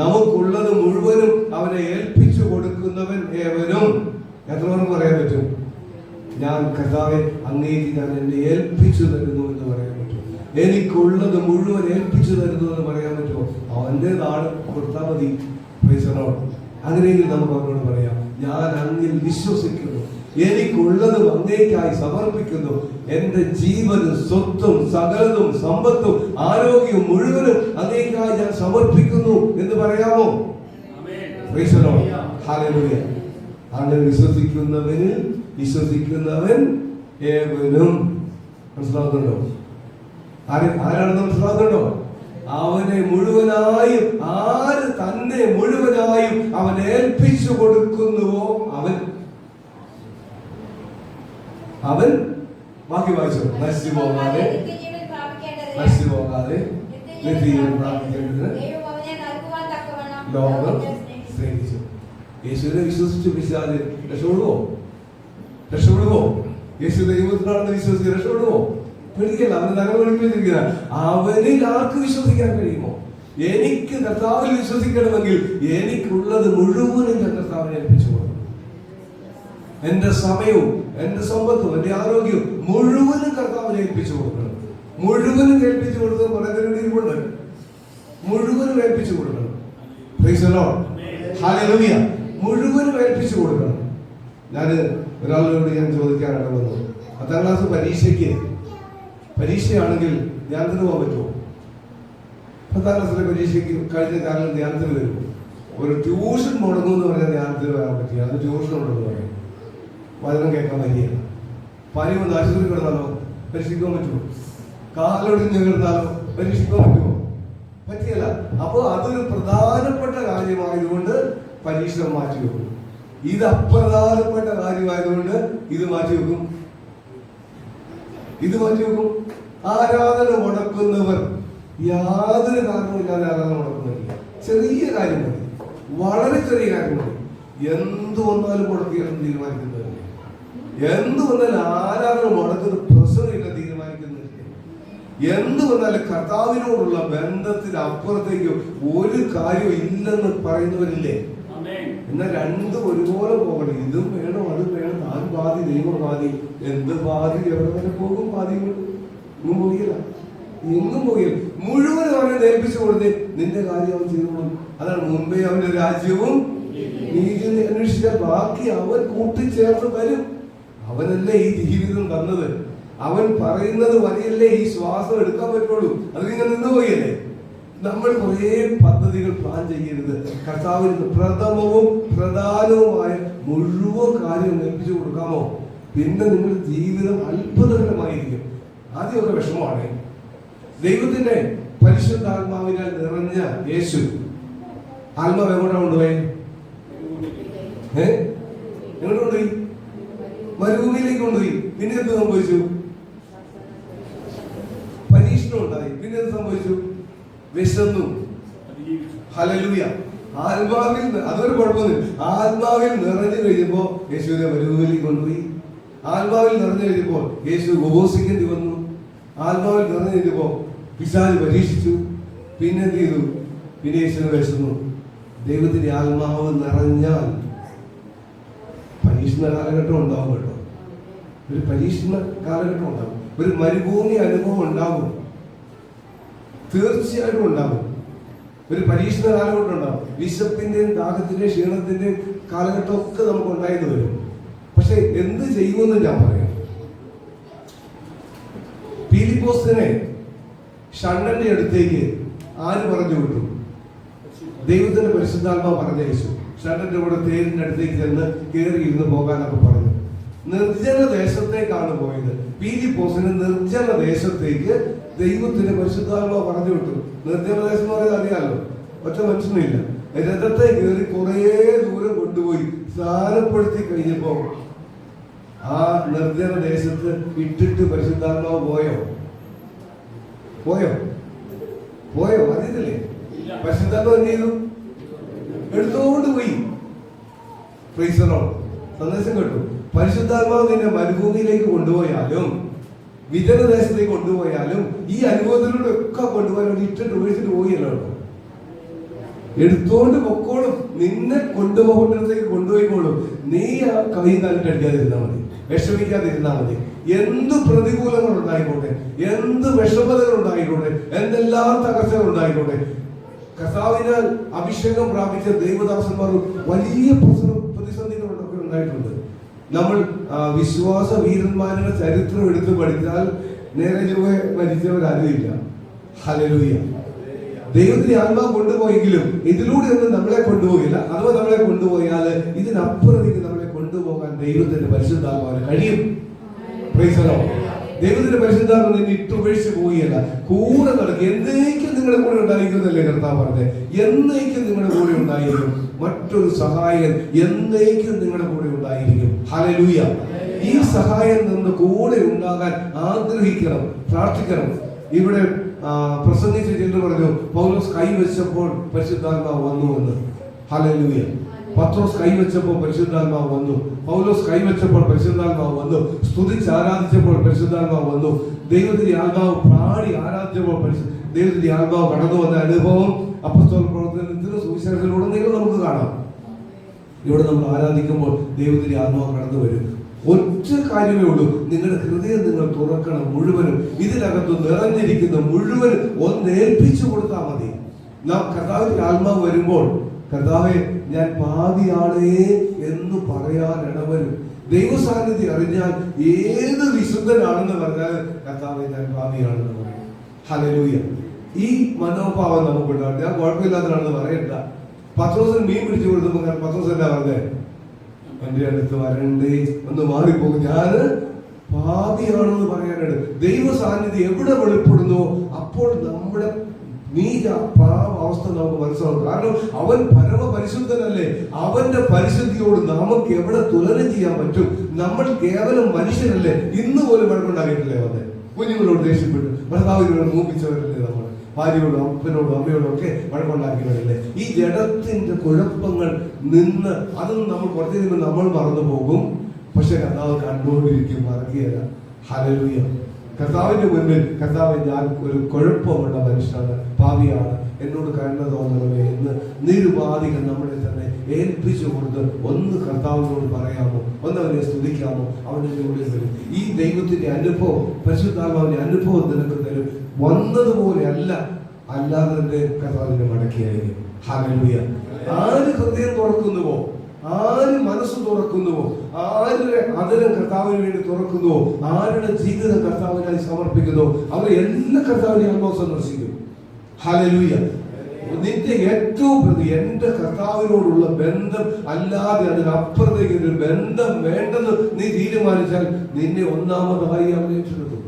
നമുക്കുള്ളത് മുഴുവനും അവനെ ഏൽപ്പിച്ചു കൊടുക്കുന്നവൻ ഏവനും. എത്ര പേർക്ക് പറയാൻ പറ്റും? ഞാൻ കർത്താവെ അങ്ങേക്ക് ഞാൻ എന്നെ ഏൽപ്പിച്ചു തരുന്നു എന്ന് പറയാൻ പറ്റും. എനിക്കുള്ളത് മുഴുവൻ ഏൽപ്പിച്ചു തരുന്നു എന്ന് പറയാൻ പറ്റുമോ? അവന്റെ നാട് കൊടുത്താൽ മതി. അങ്ങനെയെങ്കിൽ നമുക്ക് അവനോട് പറയാം, ഞാൻ അങ്ങിൽ വിശ്വസിക്കുന്നു, എനിക്കുള്ളതും അങ്ങേക്കായി സമർപ്പിക്കുന്നു, എന്റെ ജീവനും സ്വത്തും സകലതും സമ്പത്തും ആരോഗ്യവും മുഴുവനും അങ്ങേക്കായി ഞാൻ സമർപ്പിക്കുന്നു എന്ന് പറയാമോ? ഹല്ലേലൂയ. അങ്ങനെ വിശ്വസിക്കുന്നവൻ ഏവനും. മനസ്സിലാകുന്നുണ്ടോ? ആരാണെന്ന് മനസ്സിലാകുന്നുണ്ടോ? അവനെ മുഴുവനായും, ആര് തന്നെ മുഴുവനായും അവൻ ഏൽപ്പിച്ചു കൊടുക്കുന്നുവോ അവൻ ബാക്കി വായിച്ചോ, നശിച്ചു പോകാതെ നിത്യജീവൻ പ്രാപിക്കേണ്ടതിന് ലോകം സ്നേഹിച്ചു. യേശുവിനെ വിശ്വസിച്ചു പിശാച് രക്ഷപ്പെടുവോ? യേശു ദൈവത്തിനാണെന്ന് വിശ്വസിച്ച് രക്ഷപ്പെടുവോ? പേടിക്കല്ല. അവന് നരകം വിളിപ്പിച്ചിരിക്കുന്ന അവനിൽ ആർക്ക് വിശ്വസിക്കാൻ കഴിയുമോ? എനിക്ക് കർത്താവിൽ വിശ്വസിക്കണമെങ്കിൽ എനിക്കുള്ളത് മുഴുവനും ഞാൻ കർത്താവിനെ ഏൽപ്പിച്ചു കൊടുക്കണം. എന്റെ സമയവും എന്റെ സമ്പത്തും എന്റെ ആരോഗ്യവും മുഴുവനും കർത്താവിനെ ഏൽപ്പിച്ചു കൊടുക്കണം. മുഴുവനും ഏൽപ്പിച്ചു കൊടുത്തത് പറയുന്നുണ്ട്. മുഴുവനും ഏൽപ്പിച്ചു കൊടുക്കണം. Price the Lord. ഹല്ലേലൂയ. മുഴുവനും ഏൽപ്പിച്ചു കൊടുക്കണം. ഞാൻ ഒരാളോട് ഞാൻ ചോദിക്കാനാണ് വന്നത്. 10ാം ക്ലാസ് പരീക്ഷയാണെങ്കിൽ ധ്യാനത്തിന് പോകാൻ പറ്റുമോ? 10ാം ക്ലാസ്സിലെ പരീക്ഷയ്ക്ക് കഴിഞ്ഞ കാലം ധ്യാനത്തിന് വരും. ഒരു ട്യൂഷൻ മുടങ്ങുമെന്ന് പറഞ്ഞാൽ ധ്യാനത്തിന് വരാൻ പറ്റില്ല. അത് ട്യൂഷൻ ഉണ്ടെന്ന് പറയും. വചനം കേൾക്കാൻ വരികയില്ല. പനി വന്ന് ആശുപത്രി കിടന്നാലോ പരീക്ഷിക്കാൻ പറ്റുമോ? കാലൊടിഞ്ഞ് കിടന്നാലോ പരീക്ഷിക്കാൻ പറ്റുമോ? പറ്റിയല്ല. അപ്പൊ അതൊരു പ്രധാനപ്പെട്ട കാര്യമായതുകൊണ്ട് പരീക്ഷ മാറ്റി വെക്കും. ഇത് അപ്രധാനപ്പെട്ട കാര്യമായതുകൊണ്ട് ഇത് മാറ്റി വെക്കും. ആരാധന മുടക്കുന്നവർ യാതൊരു കാരണവുമില്ലാതെ ആരാധന മുടക്കുന്നില്ല. ചെറിയ കാര്യം മതി, വളരെ ചെറിയ കാര്യം മതി. എന്ത് വന്നാലും മുടക്കിയാലും തീരുമാനിക്കുന്നവരില്ല. എന്ത് വന്നാലും ആരാധന മുടക്കുന്ന പ്രശ്നമില്ല, തീരുമാനിക്കുന്നില്ല. എന്ത് വന്നാലും കർത്താവിനോടുള്ള ബന്ധത്തിന് അപ്പുറത്തേക്ക് ഒരു കാര്യവും ഇല്ലെന്ന് പറയുന്നവരില്ലേ? എന്നാൽ രണ്ടും ഒരുപോലെ പോകണം. ഇതും വേണം അതും വേണം. താൻ പാതി ദൈവം പാതി. എന്ത് പാതി എവിടെ വരെ പോകും? പാതി ഒന്നും പോകില്ല, എങ്ങും പോകില്ല. മുഴുവനും അവനെ ഏൽപ്പിച്ചു കൊടുത്തേ നിന്റെ കാര്യം അവൻ ചെയ്തോളും. അതാണ് മുമ്പേ അവന്റെ രാജ്യവും നീതി അന്വേഷിച്ചാൽ ബാക്കി അവൻ കൂട്ടിച്ചേർന്ന് വരും. അവനല്ലേ ഈ ജീവിതം തന്നത്. അവൻ പറയുന്നത് വരെയല്ലേ ഈ ശ്വാസം എടുക്കാൻ പറ്റുള്ളൂ. അത് നിങ്ങൾ നിന്നുപോയല്ലേ? നമ്മൾ കുറേ പദ്ധതികൾ പ്ലാൻ ചെയ്യരുത്. കർത്താവിന് പ്രഥമവും പ്രധാനവുമായ മുഴുവൻ കാര്യം ഏൽപ്പിച്ചു കൊടുക്കാമോ? പിന്നെ നിങ്ങളുടെ ജീവിതം അത്ഭുതകരമായിരിക്കും. ആദ്യമൊക്കെ വിഷമമാണ്. ദൈവത്തിന്റെ പരിശുദ്ധാത്മാവിനാൽ നിറഞ്ഞ യേശു ആത്മാവ് എങ്ങോട്ടാണ് കൊണ്ടുപോയി? എങ്ങോട്ട് കൊണ്ടുപോയി? മരുഭൂമിയിലേക്ക് കൊണ്ടുപോയി. പിന്നെ എന്ത് സംഭവിച്ചു? പരീക്ഷണം ഉണ്ടായി. പിന്നെ എന്ത് സംഭവിച്ചു? വിശന്നു. ഹല്ലേലൂയ. ആത്മാവിൽ അതൊരു കുഴപ്പമൊന്നുമില്ല. ആത്മാവിൽ നിറഞ്ഞു കഴിഞ്ഞപ്പോ യേശുവിനെ മരുഭൂമിയിലേക്ക് കൊണ്ടുപോയി. ആത്മാവിൽ നിറഞ്ഞു കഴിഞ്ഞപ്പോ യേശു ഉപവസിക്കേണ്ടി വന്നു. ആത്മാവിൽ നിറഞ്ഞു കഴിഞ്ഞപ്പോ പിശാച് പരീക്ഷിച്ചു. പിന്നെ എന്ത് ചെയ്തു? പിന്നെ യേശുവിനെ വിശന്നു. ദൈവത്തിന്റെ ആത്മാവ് നിറഞ്ഞാൽ പരീക്ഷണ കാലഘട്ടം ഉണ്ടാവും കേട്ടോ. ഒരു പരീക്ഷണ കാലഘട്ടം ഉണ്ടാവും. ഒരു മരുഭൂമി അനുഭവം ഉണ്ടാവും. തീർച്ചയായിട്ടും ഉണ്ടാകും. ഒരു പരീക്ഷണ കാലഘട്ടം ഉണ്ടാകും. വിശപ്പിന്റെയും ദാഹത്തിന്റെയും ക്ഷീണത്തിന്റെയും കാലഘട്ടം ഒക്കെ നമുക്ക് ഉണ്ടായിരുന്നു വരും. പക്ഷെ എന്ത് ചെയ്യുമെന്ന് ഞാൻ പറയാം. പീലിപ്പോസിനെ ഷണ്ഡന്റെ അടുത്തേക്ക് ആര് പറഞ്ഞു വിട്ടു? ദൈവത്തിന്റെ പരിശുദ്ധാത്മാവ് പറഞ്ഞയച്ചു. ഷണ്ടന്റെ കൂടെ തേരിന്റെ അടുത്തേക്ക് ചെന്ന് കയറി ഇരുന്ന് പോകാനൊക്കെ പറഞ്ഞു. നിർജ്ജന ദേശത്തേക്കാണ് പോയത്. പീലിപ്പോസിന് നിർജ്ജന ദേശത്തേക്ക് ദൈവത്തിന്റെ പരിശുദ്ധാത്മാവ് പറഞ്ഞു വിട്ടു. നിർജ്ജന ദേശം എന്ന് പറയുന്നത് അറിയാലോ, ഒറ്റ മനുഷ്യനില്ല. രഥത്തെ കയറി കുറേ ദൂരം കൊണ്ടുപോയി സ്ഥാനപ്പെടുത്തി കഴിഞ്ഞപ്പോ ആ നിർജ്ജന ദേശത്ത് ഇട്ടിട്ട് പരിശുദ്ധാത്മാവ് പോയോ? അറിയില്ലേ? പരിശുദ്ധാത്മാവ് എന്ത് ചെയ്തു? എടുത്തോണ്ട് പോയി. സന്ദേശം കേട്ടു. പരിശുദ്ധാത്മാവ് നിന്നെ മരുഭൂമിയിലേക്ക് കൊണ്ടുപോയാലും വിജനദേശത്തേക്ക് കൊണ്ടുപോയാലും ഈ അനുഭവത്തിലൂടെ ഒക്കെ കൊണ്ടുപോയാലും ഇട്ടിട്ട് ഒഴിച്ചിട്ട് പോയല്ലോ. എടുത്തോണ്ട് പൊക്കോളും. നിന്നെ കൊണ്ടുപോകേണ്ടത്തേക്ക് കൊണ്ടുപോയിക്കോളും. നീ ആ കൈ കാലിട്ട് അടിക്കാതിരുന്നാ മതി, വിഷമിക്കാതിരുന്നാ മതി. എന്ത് പ്രതികൂലങ്ങൾ ഉണ്ടായിക്കോട്ടെ, എന്ത് വിഷമതകൾ ഉണ്ടായിക്കോട്ടെ, എന്തെല്ലാം തകർച്ചകൾ ഉണ്ടായിക്കോട്ടെ, കർത്താവിനാൽ അഭിഷേകം പ്രാപിച്ച ദൈവദാസന്മാർ വലിയ പ്രതിസന്ധികളൊക്കെ ഉണ്ടായിട്ടുണ്ട്. നമ്മൾ വിശ്വാസ വീരന്മാരുടെ ചരിത്രം എടുത്ത് പഠിച്ചാൽ നേരെ ചൊവ്വേ മരിച്ചവരാരുമില്ല. ഹല്ലേലൂയ. ദൈവത്തിന്റെ ആത്മാവ് കൊണ്ടുപോയെങ്കിലും ഇതിലൂടെ ഒന്നും നമ്മളെ കൊണ്ടുപോകില്ല. അഥവാ നമ്മളെ കൊണ്ടുപോയാൽ ഇതിനപ്പുറത്തേക്ക് നമ്മളെ കൊണ്ടുപോകാൻ ദൈവത്തിന്റെ പരിശുദ്ധാത്മാവിന് കഴിയും. ദൈവത്തിന്റെ പരിശുദ്ധാത്മാവ് നിന്നെ ഇട്ടുപേക്ഷിച്ച് പോവുകയല്ല, കൂടെ നടക്കും. എന്നേക്കും നിങ്ങളുടെ കൂടെ ഉണ്ടായിരിക്കുന്നല്ലേ കർത്താവ് പറഞ്ഞത്? എന്നേക്കും നിങ്ങളുടെ കൂടെ ഉണ്ടായിരിക്കും. മറ്റൊരു സഹായൻ എന്നേക്കും നിങ്ങളുടെ കൂടെ ഉണ്ടായിരിക്കും. ഹല്ലേലൂയ. ഈ സഹായം നിന്ന് കൂടെ ഉണ്ടാകാൻ ആഗ്രഹിക്കണം, പ്രാർത്ഥിക്കണം. ഇവിടെ പ്രസംഗിച്ച ചിലർ പറഞ്ഞു പൗലോസ് കൈവച്ചപ്പോൾ പരിശുദ്ധാത്മാവ് വന്നു എന്ന്. ഹല്ലേലൂയ. പത്രോസ് കൈവച്ചപ്പോൾ പരിശുദ്ധാത്മാവ് വന്നു. പൗലോസ് കൈവച്ചപ്പോൾ പരിശുദ്ധാത്മാവ് വന്നു. സ്തുതിച്ച് ആരാധിച്ചപ്പോൾ പരിശുദ്ധാത്മാവ് വന്നു. ദൈവത്തിന്റെ ആത്മാവ് പാടി ആരാധിച്ചപ്പോൾ ദൈവത്തിന്റെ ആത്മാവ് കടന്നു വന്ന അനുഭവം അപ്പോസ്തല പ്രവർത്തനത്തിന്റെ സുവിശേഷത്തിലൂടെ നമുക്ക് കാണാം. ഇവിടെ നമ്മൾ ആരാധിക്കുമ്പോൾ ദൈവത്തിന്റെ ആത്മാവ് കടന്നു വരും. ഒറ്റ കാര്യമേ ഉള്ളൂ, നിങ്ങളുടെ ഹൃദയം നിങ്ങൾ തുറക്കണം. മുഴുവനും ഇതിനകത്ത് നിറഞ്ഞിരിക്കുന്ന മുഴുവൻ ഒന്ന് ഏൽപ്പിച്ചു കൊടുത്താൽ മതി. നാം കർത്താവിന്റെ ആത്മാവ് വരുമ്പോൾ കർത്താവെ ഞാൻ പാപിയാണേ എന്ന് പറയാൻ ഇടവരും. ദൈവസാന്നിധ്യം അറിഞ്ഞാൽ ഏത് വിശുദ്ധനാണെന്ന് പറഞ്ഞാൽ കർത്താവെ ഞാൻ പാപിയാണെന്ന് പറയും. ഹല്ലേലൂയ. ഈ മനോഭാവം നമുക്കുണ്ടാവും. ഞാൻ കുഴപ്പമില്ലാത്തതാണെന്ന് പറയണ്ട. പത്രോസിന് മീൻ പിടിച്ചു കൊടുത്തപ്പോൾ പത്രോസ് എന്താ പറഞ്ഞേ? എന്റെ അടുത്ത് വരണ്ടേ, ഒന്ന് മാറിപ്പോകും, ഞാന് പാപിയാണെന്ന് പറയാനാണ്. ദൈവ സാന്നിധ്യം എവിടെ വെളിപ്പെടുന്നു അപ്പോൾ നമ്മുടെ അവസ്ഥ നമുക്ക് മനസ്സിലാവും. കാരണം അവൻ പരമപരിശുദ്ധനല്ലേ. അവന്റെ പരിശുദ്ധിയോട് നമുക്ക് എവിടെ തുലനം ചെയ്യാൻ പറ്റും? നമ്മൾ കേവലം മനുഷ്യനല്ലേ. ഇന്ന് പോലും വഴക്കുണ്ടാക്കിയിട്ടില്ലേ? വന്നേ കുഞ്ഞുങ്ങളോട് ദേഷ്യപ്പെട്ടു, ഭർത്താവിനോട് മൂപ്പിച്ചവരല്ലേ? നമ്മൾ ഭാര്യയോടും അപ്പനോടും അമ്മയോടും ഒക്കെ വഴക്കുണ്ടാക്കിയവരല്ലേ? ഈ ജഡത്തിന്റെ കുഴപ്പങ്ങൾ നിന്ന് അതൊന്നും നമ്മൾ കുറച്ചു കഴിയുമ്പോൾ നമ്മൾ മറന്നു പോകും. പക്ഷെ കർത്താവ് കണ്ടുകൊണ്ടിരിക്കും, മറക്കുകയല്ല. ഹല്ലേലൂയ. കർത്താവിന്റെ മുന്നിൽ കർത്താവ് ഞാൻ ഒരു കുഴപ്പമുള്ള മനുഷ്യനാണ്, പാപിയാണ്, എന്നോട് കരുണ തോന്നണമേ എന്ന് നിരുപാധികം നമ്മളെ തന്നെ ഏൽപ്പിച്ചു കൊടുത്ത് ഒന്ന് കർത്താവിനോട് പറയാമോ, ഒന്ന് അവനെ സ്തുതിക്കാമോ, അവന്റെ കൂടെ വരും. ഈ ദൈവത്തിന്റെ അനുഭവം, പരിശുദ്ധാത്മാവിന്റെ അനുഭവം നിനക്ക് തരും. വന്നതുപോലെ അല്ലാതെ തന്നെ കർത്താവിന്റെ മടക്കിയായിരിക്കും. ഹല്ലേലൂയ. ആര് ഹൃദയം തുറക്കുന്നുവോ, ആര് മനസ്സ് തുറക്കുന്നുവോ, ആരുടെ അതരം കർത്താവിന് വേണ്ടി തുറക്കുന്നുവോ, ആരുടെ ജീവിതം കർത്താവിനായി സമർപ്പിക്കുന്നുവോ, അവരെ എല്ലാ കർത്താവിനെ ആത്മാവ് സന്ദർശിക്കും. ഹല്ലേലൂയ. നിന്റെ ഏറ്റവും പ്രതി എന്റെ കർത്താവിനോടുള്ള ബന്ധം അല്ലാതെ അതിനപ്പുറത്തേക്ക് ഒരു ബന്ധം വേണ്ടെന്ന് നീ തീരുമാനിച്ചാൽ നിന്നെ ഒന്നാമതായി അവൻ ഏറ്റെടുക്കും.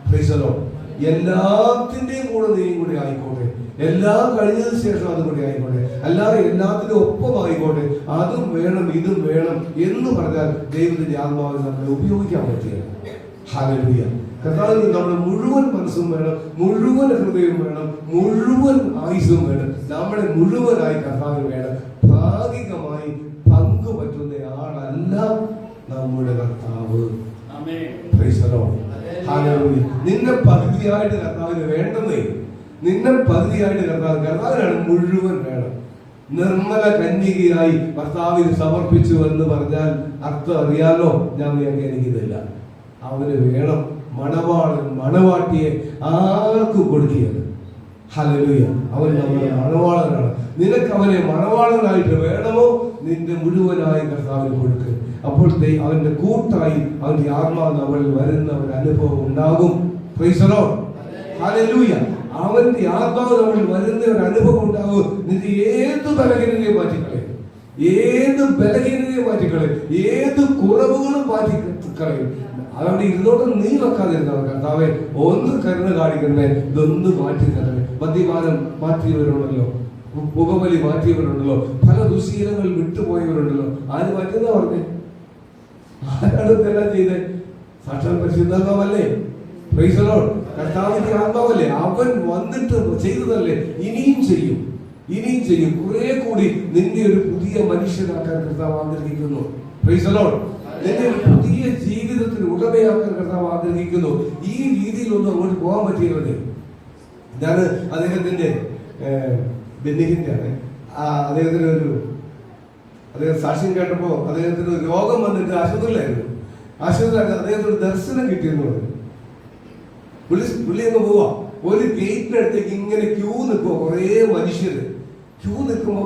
Price the Lord. എല്ലാത്തിന്റെയും കൂടെ നീയും കൂടെ ആയിക്കോട്ടെ, എല്ലാം കഴിഞ്ഞതിന് ശേഷം അതും കൂടി ആയിക്കോട്ടെ, അല്ലാതെ എല്ലാത്തിനും ഒപ്പമായിക്കോട്ടെ, അതും വേണം ഇതും വേണം എന്ന് പറഞ്ഞാൽ ദൈവത്തിന്റെ ആത്മാവിനെ നമ്മളെ ഉപയോഗിക്കാൻ പറ്റില്ല. ഹല്ലേലൂയ. കർത്താവിന് നമ്മുടെ മുഴുവൻ മനസ്സും വേണം, മുഴുവൻ ഹൃദയവും വേണം, മുഴുവൻ ആയുസ്സും വേണം. നമ്മളെ മുഴുവനായി കർത്താവിന് വേണം. ഭാഗികമായി പങ്കുപറ്റുന്ന ആളല്ല നമ്മുടെ കർത്താവ്. Price the Lord. ഹല്ലേലൂയ. നിന്നെ പകുതിയായിട്ട് കർത്താവിന് വേണ്ടെന്നേ, നിന്നെ പകുതിയായിട്ട് കർത്താവിനാണ് മുഴുവൻ വേണം. നിർമ്മല കന്യകയായി കർത്താവിന് സമർപ്പിച്ചു എന്ന് പറഞ്ഞാൽ അർത്ഥം അറിയാലോ? ഞാൻ വ്യാഖ്യാനിക്കുന്നില്ല. അവന് വേണം. മണവാളൻ മണവാട്ടിയെ ആർക്കും കൊടുക്കുകയാണ്. ഹല്ലേലൂയ. അവൻ നമ്മുടെ മണവാളനാണ്. നിനക്ക് അവനെ മണവാളനായിട്ട് വേണമോ? നിന്റെ മുഴുവനായി കർത്താവിന് കൊടുക്കുക. അപ്പോൾ അവന്റെ കൂട്ടായി അവന്റെ ആത്മാവ് നമ്മളിൽ വരുന്ന ഒരു അനുഭവം ഉണ്ടാകും. Price the Lord. ഹല്ലേലൂയ. അവന്റെ ആത്മാവ് നമ്മളിൽ വരുന്ന ഒരു അനുഭവം ഉണ്ടാകും. നിന്റെ ഏത് ബലഹീനതയും മാറ്റിക്കളയും. ഏത് ബലഹീനതയും മാറ്റിക്കളയും, ഏത് കുറവുകളും മാറ്റിക്കളയും. അതവിടെ ഇരുന്നോട്ട് നീ വെക്കാതിരുന്നവർ കർത്താവെ ഒന്ന് കരുണ കാണിക്കണമേ, ഇതൊന്ന് മാറ്റി തരണമേ. മദ്യപാനം മാറ്റിയവരുണ്ടല്ലോ, പുകവലി മാറ്റിയവരുണ്ടല്ലോ, പല ദുശീലങ്ങൾ വിട്ടുപോയവരുണ്ടല്ലോ. ആര് മാറ്റുന്ന പറഞ്ഞേ? ആരാണ് ഇതെല്ലാം ചെയ്തേ? സാക്ഷാൽ പരിശുദ്ധാത്മാവല്ലേ? Price the Lord. കർത്താവിന്റെ ആത്മാവല്ലേ? അവൻ വന്നിട്ട് ചെയ്തതല്ലേ, ഇനിയും ചെയ്യും, ഇനിയും ചെയ്യും. കുറെ കൂടി നിന്നെ ഒരു പുതിയ മനുഷ്യനാക്കാൻ കർത്താവ് ആഗ്രഹിക്കുന്നു. Price the Lord. നിന്നെ ഒരു പുതിയ ജീവിതത്തിന് ഉടമയാക്കാൻ കർത്താവ് ആഗ്രഹിക്കുന്നു. ഈ രീതിയിലൊന്നും അങ്ങോട്ട് പോകാൻ പറ്റിയത്. ഞാൻ അദ്ദേഹത്തിന്റെ ബെന്നിഹിന്റെ അദ്ദേഹത്തിന് അദ്ദേഹം സാക്ഷ്യം കേട്ടപ്പോ അദ്ദേഹത്തിന് രോഗം വന്നിട്ട് ആശുപത്രിയിലായിരുന്നു. അദ്ദേഹത്തിന് ഒരു ദർശനം കിട്ടിയെന്ന് പറഞ്ഞു. പുള്ളി അങ്ങ് പോവാ, ഒരു ഗേറ്റിന്റെ അടുത്തേക്ക് ഇങ്ങനെ ക്യൂ നിൽക്കുമോ, കുറേ മനുഷ്യര് ക്യൂ നിൽക്കുമ്പോ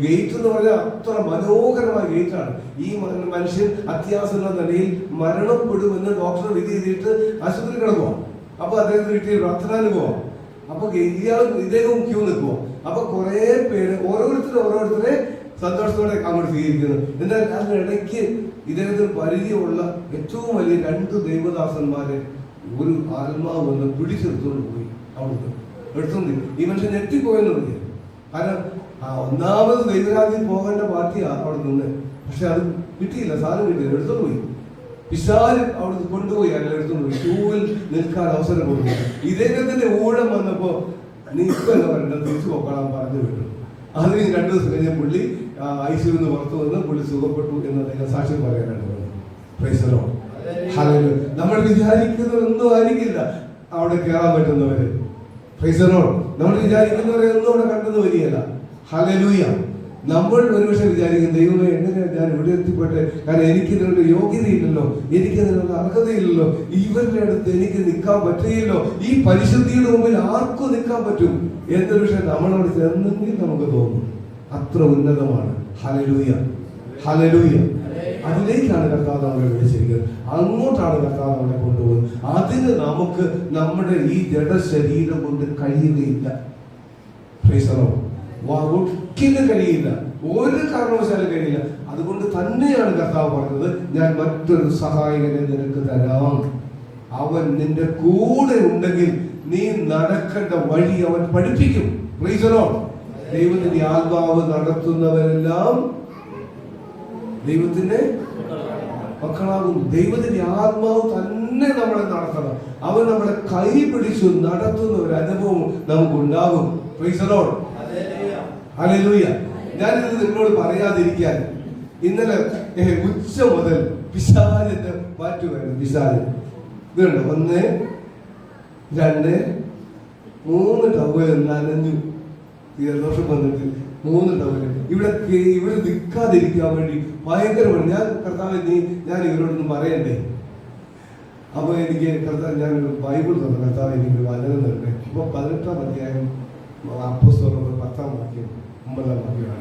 ഗേറ്റ് എന്ന് പറഞ്ഞാൽ അത്ര മനോഹരമായ ഗേറ്റാണ്. ഈ മനുഷ്യൻ അത്യാസന്ന നിലയിൽ മരണപ്പെടുമെന്ന് ഡോക്ടർ വിധി ചെയ്തിട്ട് ആശുപത്രി കിടക്കുക. അപ്പൊ അദ്ദേഹത്തിന് കിട്ടിയ പ്രാർത്ഥനാനുഭവം. അപ്പൊ ഇദ്ദേഹവും ക്യൂ നിൽക്കുക. അപ്പൊ കുറെ പേര് ഓരോരുത്തരെ സന്തോഷത്തോടെ അങ്ങോട്ട് സ്വീകരിക്കുന്നു. എന്നാൽ അതിനിടയ്ക്ക് ഇദ്ദേഹത്തിന് പരിചയമുള്ള ഏറ്റവും വലിയ 2 ദൈവദാസന്മാരെ ഒരു ആത്മാവ് വന്ന് പിടിച്ചെടുത്തോണ്ട് പോയി. അവിടുന്ന് എടുത്തോണ്ട് ഈ മനുഷ്യൻ ഞെട്ടിപ്പോയെന്ന് പറഞ്ഞു. കാരണം ഒന്നാമത് ദൈവരാജ്യം പോകേണ്ട പാർട്ടിയാണ് അവിടെ നിന്ന്. പക്ഷെ അത് കിട്ടിയില്ല, സാധനം കിട്ടിയില്ല, എടുത്തോണ്ട് പോയി. പിശാച് അവിടെ കൊണ്ടുപോയി, അയാൾ എടുത്തോണ്ട് പോയി. ക്യൂവിൽ നിൽക്കാൻ അവസരം കൊടുത്തു. ഇദ്ദേഹത്തിന്റെ ഊഴം വന്നപ്പോ നീ ഇപ്പൊ എന്താ പറയണ്ടത്, തിരിച്ചു പോക്കണം പറഞ്ഞു വിട്ടു. അത് 2 ദിവസം കഴിഞ്ഞ പുള്ളി ഐസിയിൽ നിന്ന് പുറത്തു വന്ന് പുള്ളി സുഖപ്പെട്ടു എന്ന് അദ്ദേഹം സാക്ഷ്യം പറയാനാണ്. Price the Lord. ഹല്ലേലൂയ. നമ്മൾ വിചാരിക്കുന്നതൊന്നും ആയിരിക്കില്ല അവിടെ കയറാൻ പറ്റുന്നവര്. Price the Lord. നമ്മൾ വിചാരിക്കുന്നവരെ ഒന്നും അവിടെ കണ്ടെന്ന് വരികയല്ല. ഹല്ലേലൂയ. നമ്മൾ ഒരുപക്ഷെ വിചാരിക്കും, ദൈവമേ എങ്ങനെയാണ് ഞാൻ ഇവിടെ എത്തിപ്പെട്ടെ, കാരണം എനിക്കിതിനുള്ള യോഗ്യതയില്ലല്ലോ, എനിക്കതിനുള്ള അർഹതയില്ലല്ലോ, ഇവരുടെ അടുത്ത് എനിക്ക് നിൽക്കാൻ പറ്റുകയില്ലോ, ഈ പരിശുദ്ധിയുടെ മുമ്പിൽ ആർക്കും നിൽക്കാൻ പറ്റും എന്നൊരു വിഷയം നമ്മളവിടെ ചെന്നെങ്കിൽ നമുക്ക് തോന്നും. അത്ര ഉന്നതമാണ്. Hallelujah, hallelujah. അതിലേക്കാണ് കർത്താവ് നമ്മളെ വിളിച്ചിരിക്കുന്നത്. അങ്ങോട്ടാണ് കർത്താവ് നമ്മളെ കൊണ്ടുപോകുന്നത്. അതിന് നമുക്ക് നമ്മുടെ ഈ ജഡശരീരം കൊണ്ട് കഴിയുകയില്ല. Price the Lord. ഒരിക്കലും കഴിയില്ല, ഒരു കാരണവശാലും കഴിയില്ല. അതുകൊണ്ട് തന്നെയാണ് കർത്താവ് പറഞ്ഞത്, ഞാൻ മറ്റൊരു സഹായകനെ നിനക്ക് തരാം, അവൻ നിന്റെ കൂടെ ഉണ്ടെങ്കിൽ നീ നടക്കേണ്ട വഴി അവൻ പഠിപ്പിക്കും. Price the Lord. ദൈവത്തിന്റെ ആത്മാവ് നടത്തുന്നവരെല്ലാം ദൈവത്തിന്റെ മക്കളാകും. ദൈവത്തിന്റെ ആത്മാവ് തന്നെ നമ്മളെ നടത്തണം. അവൻ നമ്മളെ കൈ പിടിച്ചു നടത്തുന്ന ഒരു അനുഭവം നമുക്കുണ്ടാകും. Praise the Lord. ഹല്ലേലൂയ. ഞാനിത് നിങ്ങളോട് പറയാതിരിക്കാൻ, ഇന്നലെ ഉച്ച മുതൽ പിശാചിന്റെ മാറ്റുമായിരുന്നു. പിശാച് ഇതുണ്ട്, 1, 2, 3 ടവല് നനഞ്ഞു. ജലദോഷം വന്നിട്ട് 3 ടവല് ഇവിടെ നിൽക്കാതിരിക്കാൻ വേണ്ടി ഭയങ്കരമാണ്. ഞാൻ കർത്താവ് ഞാൻ ഇവരോടൊന്നും പറയണ്ടേ. അപ്പൊ എനിക്ക് കർത്താവ് ഞാൻ ബൈബിൾ തന്നു. കർത്താവ് എനിക്ക് വചനം തരണ്ടേ. ഇപ്പൊ 18-ാം അധ്യായം അപ്പോസ്തലരുടെ 10-ാം വാക്യം 9-ാം വാക്യമാണ്.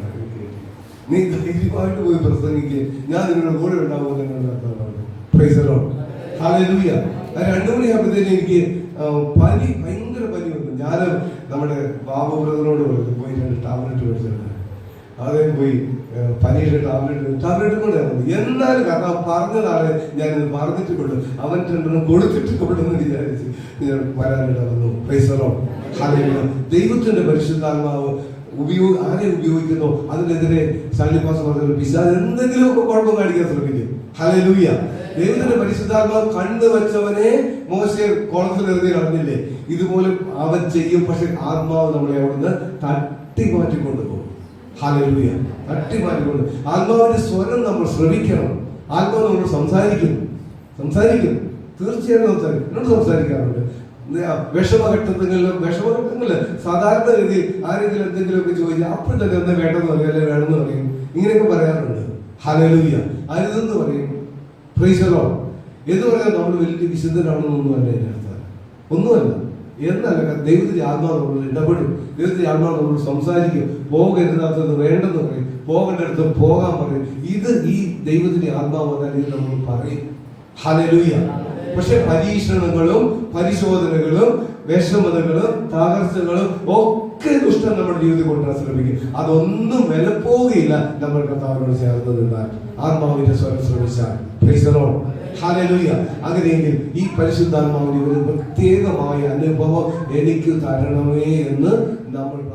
നീ ധൈര്യമായിട്ട് പോയി പ്രസംഗിക്കുക, ഞാൻ നിങ്ങളുടെ കൂടെ ഉണ്ടാവുമെന്ന് എന്നോട് കർത്താവ്. Price the Lord. ഹല്ലേലൂയ. 2 മണിയാകുമ്പോഴത്തേനും എനിക്ക് പനി, ഭയങ്കര പനി വന്നു. ഞാൻ നമ്മുടെ ബാബു ബ്രദറിനോട് പോയി 2 ടാബ്ലറ്റ് മേടിച്ചിട്ടുണ്ട്. അതേ പോയി പനിയുടെ ടാബ്ലറ്റ് കൊണ്ട് വന്നു. എന്നാലും കർത്താവ് പറഞ്ഞതാണ് ഞാൻ പറഞ്ഞിട്ട് കൊള്ളു, അവൻ 2 കൊടുത്തിട്ട് കൊള്ളുമെന്ന് വിചാരിച്ച് ഞാൻ വരാനിട വന്നു. Price the Lord. ഹല്ലേലൂയ. ദൈവത്തിന്റെ പരിശുദ്ധാത്മാവ് ആരെ ഉപയോഗിക്കുന്നോ അതിനെതിരെ സാലിപ്പാസ് പറഞ്ഞ പിശാച് എന്തെങ്കിലുമൊക്കെ കുഴപ്പം കാണിക്കാൻ ശ്രമിക്കും. ഹല്ലേലൂയ. ദൈവത്തിന്റെ പരിശുദ്ധാത്മാവ് കണ്ണു വെച്ചവനെ മോശെ കുളത്തിൽ എറിഞ്ഞ് കളഞ്ഞില്ലേ, ഇതുപോലെ അവൻ ചെയ്യും. പക്ഷെ ആത്മാവ് നമ്മളെ അവിടുന്ന് തട്ടി മാറ്റിക്കൊണ്ട് പോകും. ഹല്ലേലൂയ. തട്ടി മാറ്റിക്കൊണ്ട് ആത്മാവിന്റെ സ്വരം നമ്മൾ ശ്രമിക്കണം. ആത്മാവ് നമ്മൾ സംസാരിക്കും, തീർച്ചയായിട്ടും സംസാരിക്കും. എന്നോട് സംസാരിക്കാറുണ്ട്. വിഷമഘട്ടങ്ങളില് സാധാരണ ഗതിയിൽ ആരെങ്കിലും എന്തെങ്കിലുമൊക്കെ ചോദിച്ചാൽ അപ്പോൾ തന്നെ ഒന്ന് വേണ്ടെന്ന് പറയും, അല്ലെ വേണമെന്ന് പറയും, ഇങ്ങനെയൊക്കെ പറയാറുണ്ട്. ഹല്ലേലൂയ. അരുതെന്ന് പറയും. Price the Lord. എന്ന് പറയാൻ നമ്മൾ വലിയ വിശുദ്ധരാണെന്നൊന്നും അല്ല എൻ്റെ അർത്ഥം, ഒന്നുമല്ല. എന്നല്ല, ദൈവത്തിന്റെ ആത്മാവ് നമ്മൾ ഇടപെടും, ദൈവത്തിന്റെ ആത്മാവ് നമ്മൾ സംസാരിക്കും. പോകരുതാത്തത് വേണ്ടെന്ന് പറയും, പോകേണ്ടടുത്ത് പോകാൻ പറയും. ഇത് ഈ ദൈവത്തിന്റെ ആത്മാവ് വന്നാൽ ഇത് നമ്മൾ പറയും. ഹല്ലേലൂയ. പക്ഷെ പരീക്ഷണങ്ങളും പരിശോധനകളും വിഷമതകളും തകർച്ചകളും ഒക്കെ ദുഷ്ടൻ നമ്മുടെ ജീവിതത്തിൽ കൊണ്ടുവരാൻ ശ്രമിക്കും. അതൊന്നും വിലപ്പോവുകയില്ല നമ്മൾ കർത്താവിനോട് ചേർന്ന് നിന്നാൽ, ആത്മാവിന്റെ സ്വരം ശ്രമിച്ചാൽ. Price the Lord. ഹല്ലേലൂയ. അങ്ങനെയെങ്കിൽ ഈ പരിശുദ്ധാത്മാവിന്റെ ഒരു പ്രത്യേകമായ അനുഭവം എനിക്ക് തരണമേ എന്ന് നമ്മൾ